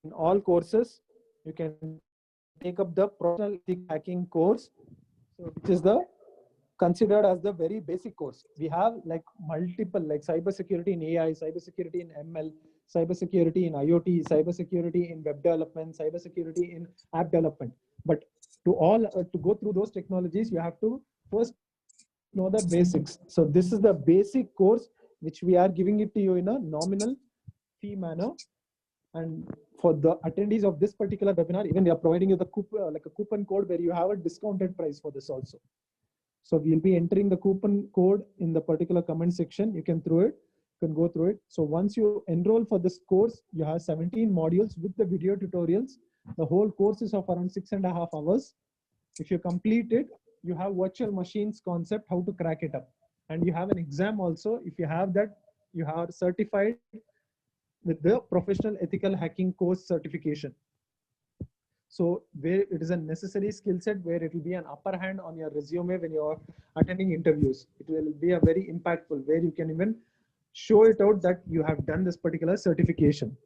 In all courses, you can take up the professional ethics hacking course, so which is the considered as the very basic course. We have like multiple, like cybersecurity in AI, cybersecurity in ML, cybersecurity in IoT, cybersecurity in web development, cybersecurity in app development. But to go through those technologies, you have to first know the basics. So this is the basic course which we are giving it to you in a nominal fee manner. And for the attendees of this particular webinar, even we are providing you the like a coupon code where you have a discounted price for this also. So we'll be entering the coupon code in the particular comment section. You can go through it. So once you enroll for this course, you have 17 modules with the video tutorials. The whole course is of around 6.5 hours. If you complete it, you have virtual machines concept, how to crack it up. And you have an exam also. If you have that, you are certified with the professional ethical hacking course certification. So where it is a necessary skill set, where it will be an upper hand on your resume when you are attending interviews. It will be a very impactful, where you can even show it out that you have done this particular certification.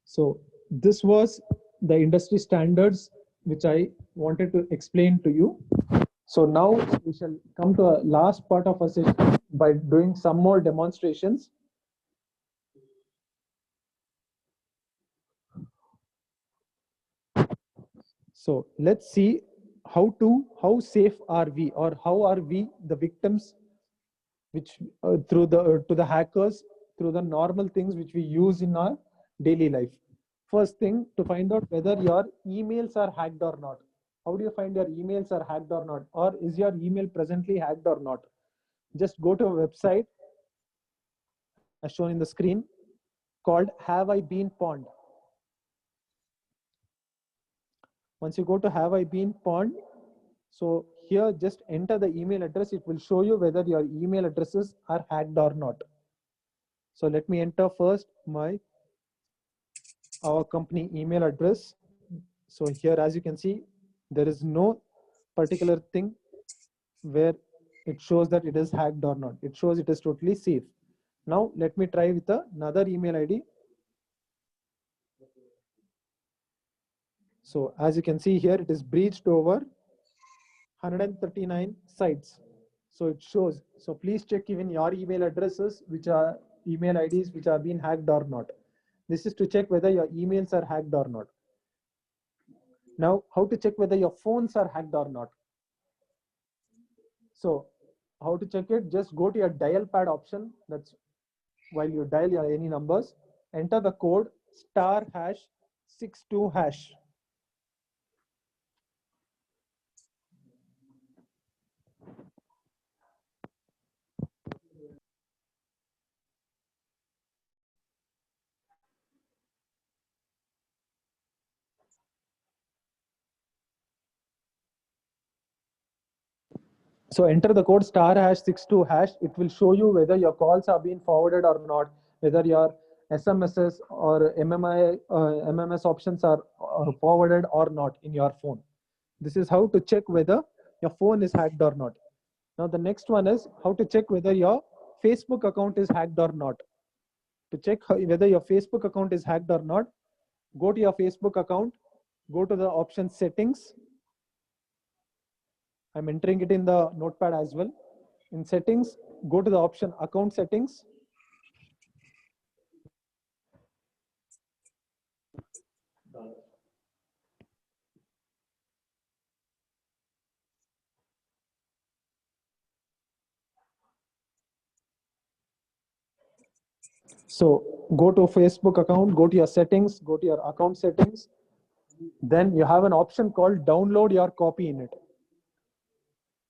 So this was the industry standards which I wanted to explain to you. So now we shall come to a last part of our session by doing some more demonstrations. So let's see how safe are we, or how are we the victims, which through the hackers, through the normal things which we use in our daily life. First thing, to find out whether your emails are hacked or not. How do you find your emails are hacked or not, or is your email presently hacked or not? Just go to a website as shown in the screen called Have I Been Pawned. Once you go to Have I Been Pawned, so here just enter the email address. It will show you whether your email addresses are hacked or not. So let me enter first our company email address. So here, as you can see, there is no particular thing where it shows that it is hacked or not. It shows it is totally safe. Now let me try with another email ID. So as you can see here, it is breached over 139 sites. So it shows. So please check even your email addresses, which are email IDs which are being hacked or not. This is to check whether your emails are hacked or not. Now, how to check whether your phones are hacked or not? So how to check it? Just go to your dial pad option. That's while you dial your any numbers, enter the code *#62#. So enter the code *#62#. It will show you whether your calls are being forwarded or not, whether your SMSs or MMS options are forwarded or not in your phone. This is how to check whether your phone is hacked or not. Now the next one is how to check whether your Facebook account is hacked or not. To check whether your Facebook account is hacked or not, go to your Facebook account, go to the option settings. I'm entering it in the notepad as well. In settings, go to the option account settings. So go to Facebook account, go to your settings, go to your account settings. Then you have an option called download your copy in it.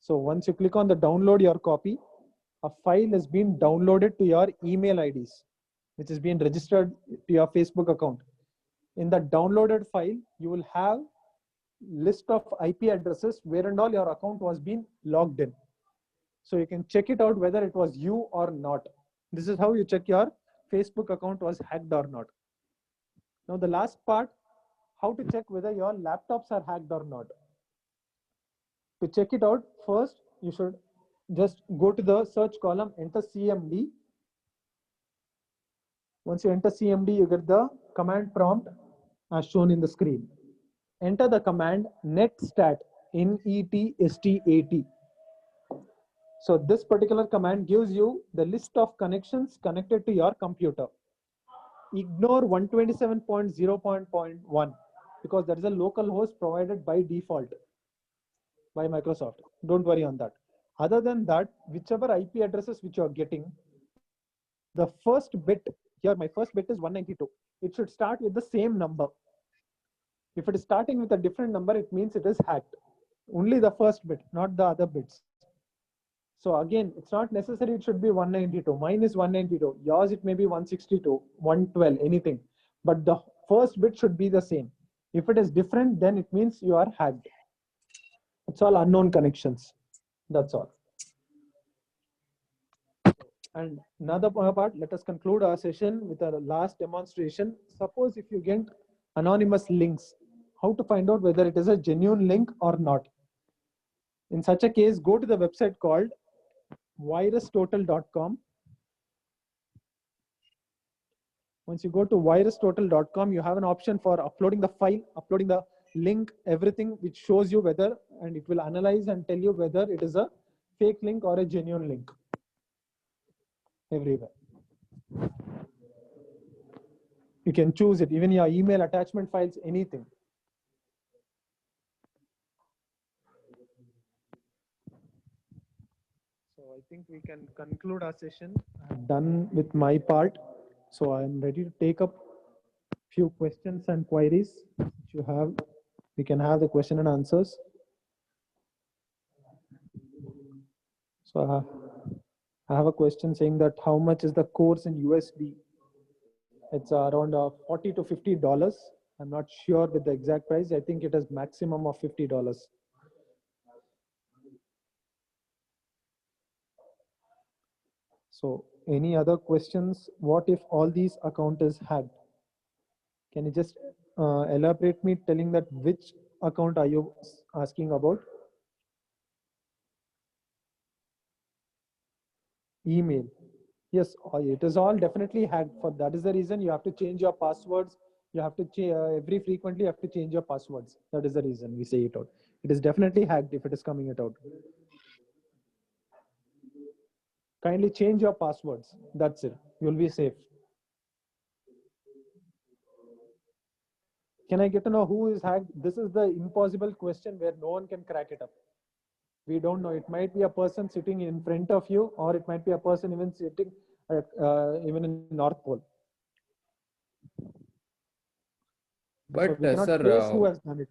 So once you click on the download your copy, a file is being downloaded to your email IDs, which is being registered to your Facebook account. In the downloaded file, you will have list of IP addresses where and all your account was being logged in. So you can check it out whether it was you or not. This is how you check your Facebook account was hacked or not. Now the last part, how to check whether your laptops are hacked or not. To check it out, first you should just go to the search column, enter CMD. Once you enter CMD, you get the command prompt as shown in the screen. Enter the command netstat, NETSTAT. So this particular command gives you the list of connections connected to your computer. Ignore 127.0.1 because that is a local host provided by default by Microsoft. Don't worry on that. Other than that, whichever IP addresses which you are getting, the first bit here, my first bit is 192. It should start with the same number. If it is starting with a different number, it means it is hacked. Only the first bit, not the other bits. So again, it's not necessary it should be 192. Mine is 192. Yours it may be 162, 112, anything. But the first bit should be the same. If it is different, then it means you are hacked. It's all unknown connections. That's all. And another part, let us conclude our session with a last demonstration. Suppose if you get anonymous links, how to find out whether it is a genuine link or not. In such a case, go to the website called virustotal.com. Once you go to virustotal.com, you have an option for uploading the file, uploading the link, everything, which shows you whether, and it will analyze and tell you whether it is a fake link or a genuine link everywhere. You can choose it, even your email attachment files, anything. So I think we can conclude our session. I'm done with my part. So I'm ready to take up few questions and queries which you have. We can have the question and answers. So I have a question saying that how much is the course in USD? It's around $40 to $50. I'm not sure with the exact price. I think it is maximum of $50. So any other questions? What if all these account is hacked? Can you just elaborate me telling that which account are you asking about? Email. Yes, it is all definitely hacked. For that is the reason you have to change your passwords. You have to every frequently you have to change your passwords. That is the reason we say it out. It is definitely hacked if it is coming it out. Kindly change your passwords. That's it. You'll be safe. Can I get to know who is hacked? This is the impossible question where no one can crack it up. We don't know. It might be a person sitting in front of you, or it might be a person even sitting at, even in North Pole. But so we cannot sir, trace who has done it.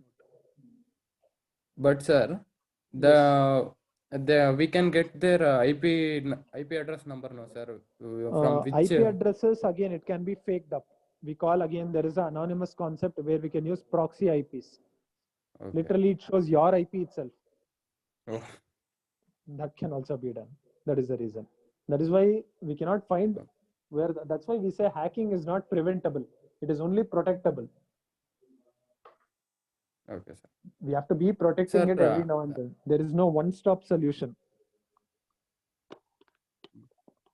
but sir, we can get their IP address number, no sir, from which IP addresses, again, it can be faked up. We call, again, there is an anonymous concept where we can use proxy IPs. Okay. Literally, it shows your IP itself. Oh. That can also be done. That is the reason. That is why we cannot find where, that's why we say hacking is not preventable. It is only protectable. Okay, sir. We have to be protecting it every now and then. There is no one-stop solution.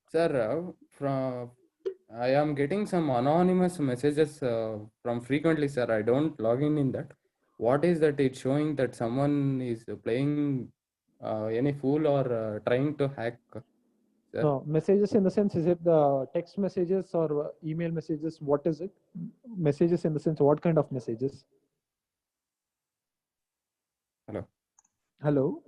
Sir, I am getting some anonymous messages from frequently, sir. I don't log in that. What is that? It's showing that someone is playing any fool or trying to hack. Sir. No, messages in the sense, is it the text messages or email messages? What is it? Messages in the sense, what kind of messages? Hello. Hello.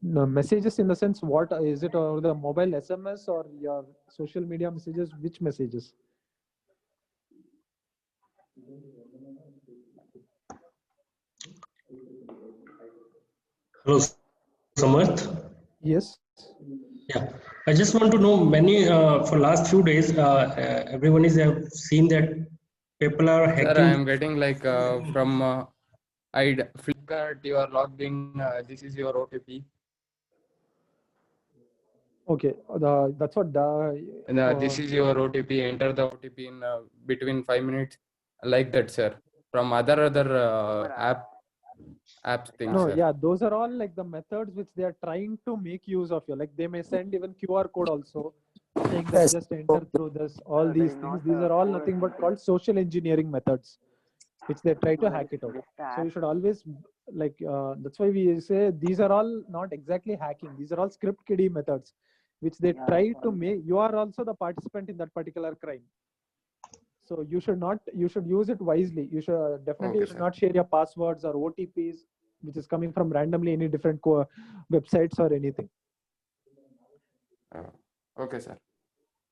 No, messages in the sense, what is it, or the mobile SMS or your social media messages? Which messages? Hello, Samarth. Yes. Yeah, I just want to know many for last few days, everyone is have seen that people are Sir, I hacking. am getting like from Flipkart, you are logged in. This is your OTP. Okay. That's what And this is your OTP. Enter the OTP in between 5 minutes, like that, sir. From other apps things, no, sir. yeah, those are all like the methods which they are trying to make use of you. Like they may send even QR code also, saying that just enter through this. All these things, these are all nothing but called social engineering methods, which they try to hack it out. So you should always like that's why we say these are all not exactly hacking. These are all script kiddie methods, which they try to make. You are also the participant in that particular crime. So you should not. You should use it wisely. You should definitely you should not share your passwords or OTPs, which is coming from randomly any different websites or anything. Okay, sir.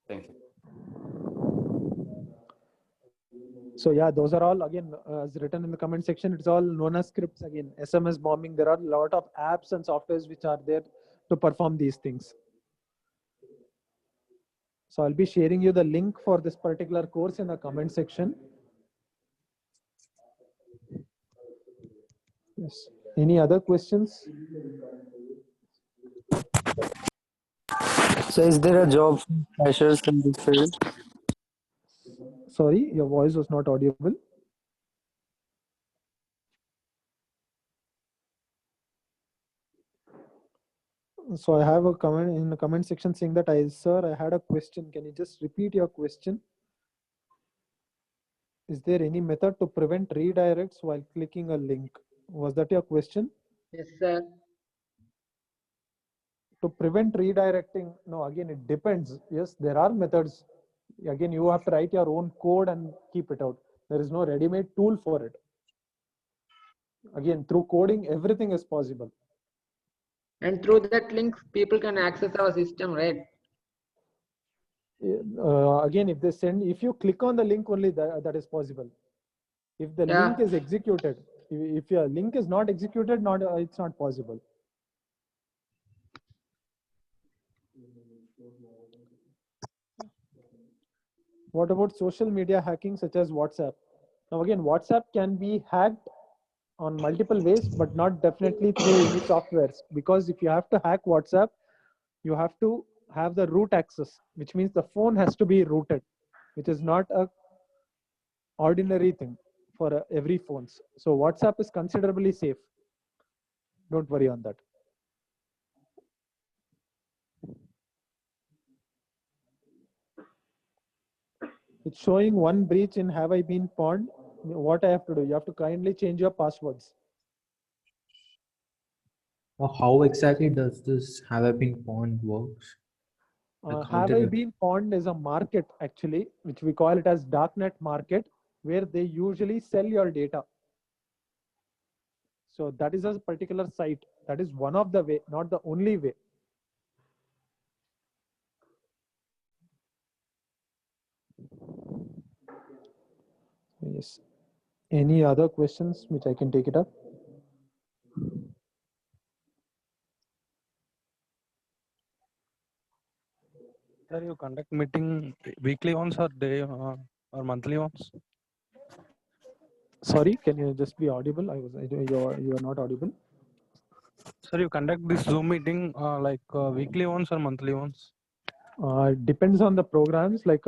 Thank you. So yeah, those are all again as written in the comment section. It's all known as scripts. Again, SMS bombing. There are a lot of apps and softwares which are there to perform these things. So I'll be sharing you the link for this particular course in the comment section. Yes. Any other questions? So is there a job for freshers in this field? Sorry, your voice was not audible. So I have a comment in the comment section saying that sir, I had a question. Can you just repeat your question? Is there any method to prevent redirects while clicking a link? Was that your question? Yes, sir. To prevent redirecting, no, again, it depends. Yes, there are methods. Again, you have to write your own code and keep it out. There is no ready-made tool for it. Again, through coding, everything is possible. And through that link, people can access our system, right? Again, if you click on the link only, that is possible. If the link is executed, if your link is not executed, it's not possible. What about social media hacking such as WhatsApp? Now again, WhatsApp can be hacked on multiple ways, but not definitely through any softwares, because if you have to hack WhatsApp, you have to have the root access, which means the phone has to be rooted, which is not a ordinary thing for every phones. So WhatsApp is considerably safe. Don't worry on that. It's showing one breach in have I been pawned. What I have to do? You have to kindly change your passwords. How exactly does this have I been pawned works? Have I been pawned is a market actually, which we call it as darknet market, where they usually sell your data. So that is a particular site. That is one of the way, not the only way. Yes. Any other questions which I can take it up? Sir, you conduct meeting weekly once or day or monthly once? Sorry, can you just be audible? You are not audible. Sir, you conduct this Zoom meeting weekly once or monthly once? Depends on the programs. Like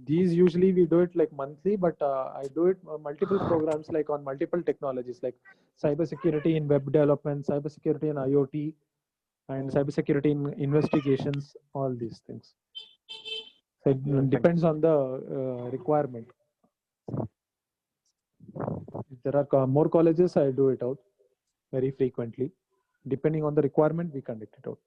these usually we do it like monthly, but I do it multiple programs like on multiple technologies like cybersecurity in web development, cybersecurity in IoT, and cybersecurity in investigations. All these things. So it depends on the requirement. If there are more colleges, I do it out very frequently. Depending on the requirement, we conduct it out.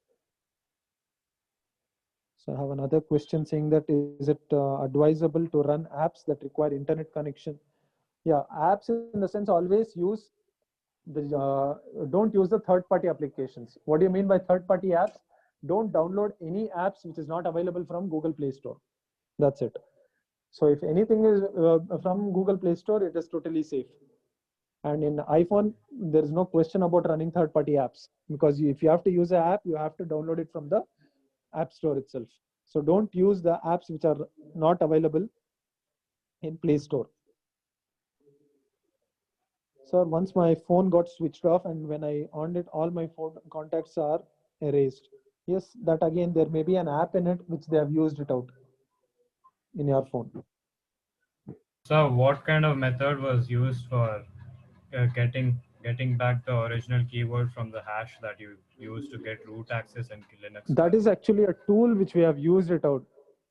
So I have another question saying that is it advisable to run apps that require internet connection? Yeah, apps in the sense always use don't use the third-party applications. What do you mean by third-party apps? Don't download any apps which is not available from Google Play Store. That's it. So if anything is from Google Play Store, it is totally safe. And in iPhone, there is no question about running third-party apps, because if you have to use an app, you have to download it from the App Store itself. So don't use the apps which are not available in Play Store. So once my phone got switched off, and when I on it, all my phone contacts are erased. Yes, that again, there may be an app in it which they have used it out in your phone. So what kind of method was used for getting back the original keyword from the hash that you used to get root access in Linux? That is actually a tool which we have used it out.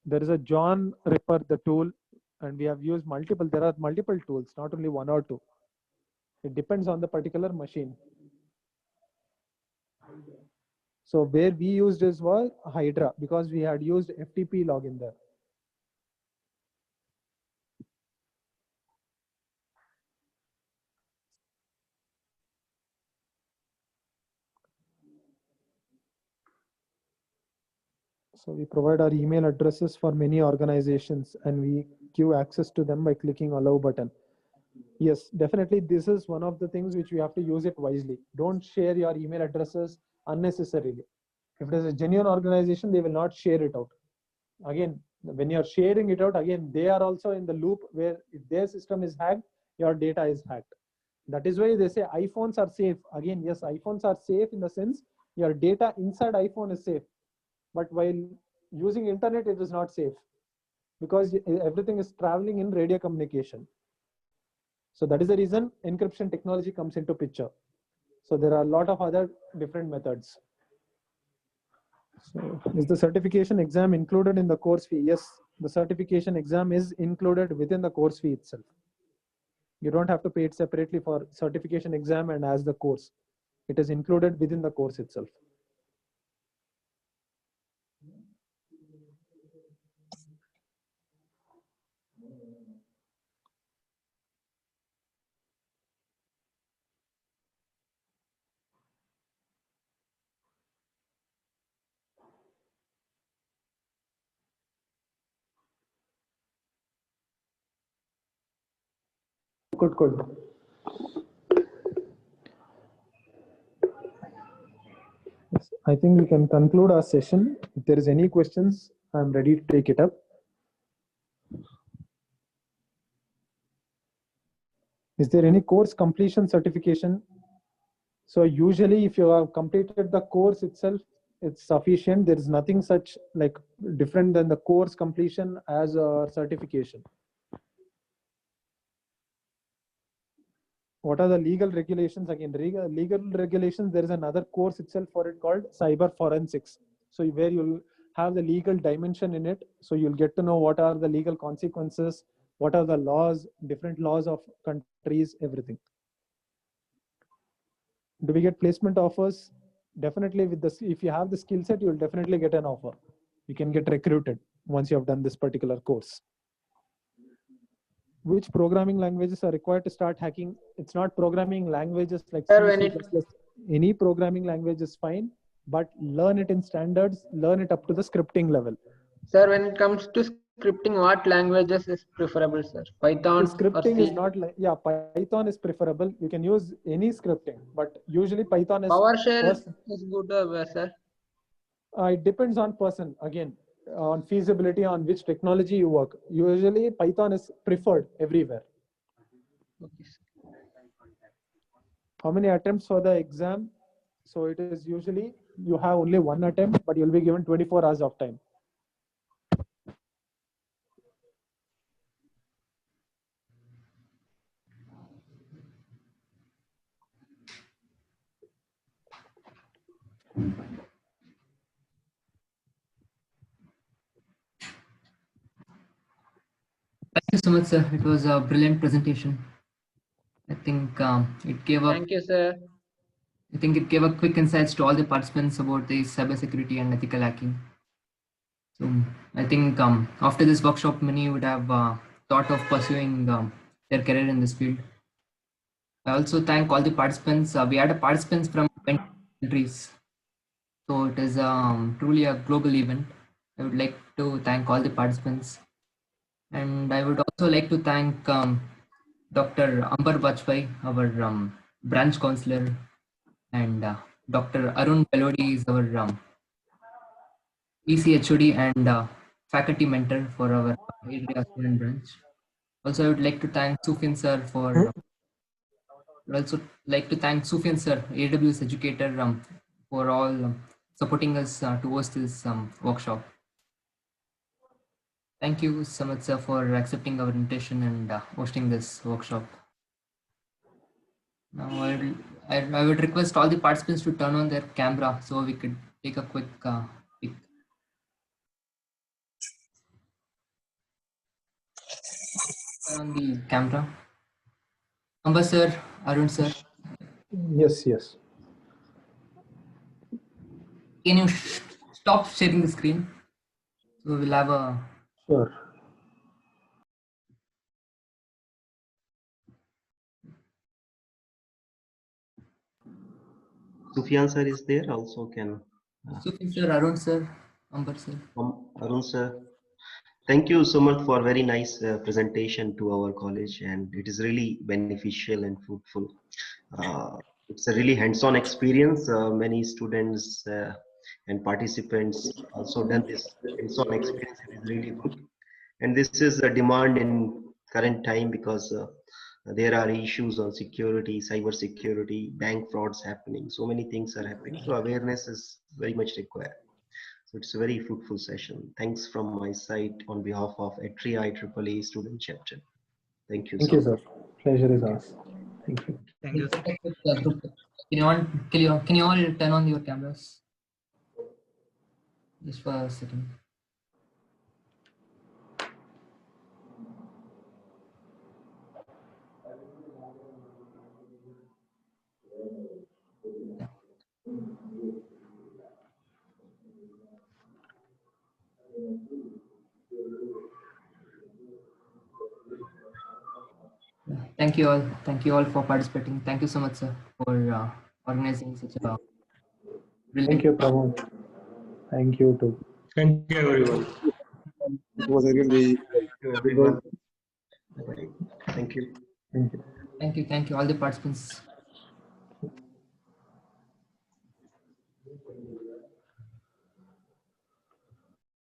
There is a John Ripper, the tool, and we have used multiple. There are multiple tools, not only one or two. It depends on the particular machine. So where we used is was Hydra, because we had used FTP login there. So we provide our email addresses for many organizations, and we give access to them by clicking allow button. Yes, definitely. This is one of the things which we have to use it wisely. Don't share your email addresses unnecessarily. If it is a genuine organization, they will not share it out. Again, when you're sharing it out, again, they are also in the loop where if their system is hacked, your data is hacked. That is why they say iPhones are safe. Again, yes, iPhones are safe in the sense your data inside iPhone is safe. But while using internet, it is not safe, because everything is traveling in radio communication. So that is the reason encryption technology comes into picture. So there are a lot of other different methods. So is the certification exam included in the course fee? Yes, the certification exam is included within the course fee itself. You don't have to pay it separately for certification exam and as the course. It is included within the course itself. Good. Yes, I think we can conclude our session. If there is any questions, I'm ready to take it up. Is there any course completion certification? So usually if you have completed the course itself, it's sufficient. There is nothing such like different than the course completion as a certification. What are the legal regulations? Again, legal regulations, there is another course itself for it called cyber forensics. So where you'll have the legal dimension in it. So you'll get to know what are the legal consequences, what are the laws, different laws of countries, everything. Do we get placement offers? Definitely with this, if you have the skill set, you'll definitely get an offer. You can get recruited once you have done this particular course. Which programming languages are required to start hacking? It's not programming languages like C, C++. Any programming language is fine, but learn it in standards, learn it up to the scripting level. Sir, when it comes to scripting, what languages is preferable, sir? Python Scripting or C? is not like, yeah, Python is preferable. You can use any scripting, but usually Python is PowerShell first. is good, sir. It depends on person, again, on feasibility, on which technology you work. Usually Python is preferred everywhere. Okay. How many attempts for the exam? So it is usually you have only one attempt, but you'll be given 24 hours of time. Thank you so much, sir. It was a brilliant presentation. I think it gave Thank you, sir. I think it gave a quick insights to all the participants about the cybersecurity and ethical hacking. So I think after this workshop, many would have thought of pursuing their career in this field. I also thank all the participants. We had participants from 20 countries. So it is truly a global event. I would like to thank all the participants. And I would also like to thank Dr. Ambar Bajpai, our branch counselor, and Dr. Arun Belodi is our ECHOD and faculty mentor for our Atria student branch. Also, I would like to thank Sufyan sir for. Would also like to thank Sufyan sir, AWS educator, for all supporting us to host this workshop. Thank you, Samad sir, for accepting our invitation and hosting this workshop. Now, I would request all the participants to turn on their camera so we could take a quick pic. Turn on the camera. Amba sir, Arun sir. Yes, yes. Can you stop sharing the screen? So we'll have a. Sure. Sufyan sir is there also can. Sufyan sir, Arun sir, Ambar sir. Arun sir. Thank you so much for very nice presentation to our college, and it is really beneficial and fruitful. It's a really hands-on experience. Many students and participants also done this hands-on experience. It is really good, and this is a demand in current time because there are issues on security, cyber security, bank frauds happening. So many things are happening. So awareness is very much required. So it's a very fruitful session. Thanks from my side on behalf of Atria IEEE student chapter. Thank you Thank so you, much. sir. Pleasure is ours. Thank you. Thank you. Can you all turn on your cameras? Just for a second. Thank you all. Thank you all for participating. Thank you so much, sir, for organizing such a brilliant. Thank you, Pramod. Thank you too. Thank you, everyone. It was a really Thank you, everyone. Bye-bye. Thank you. Thank you. Thank you. Thank you, all the participants.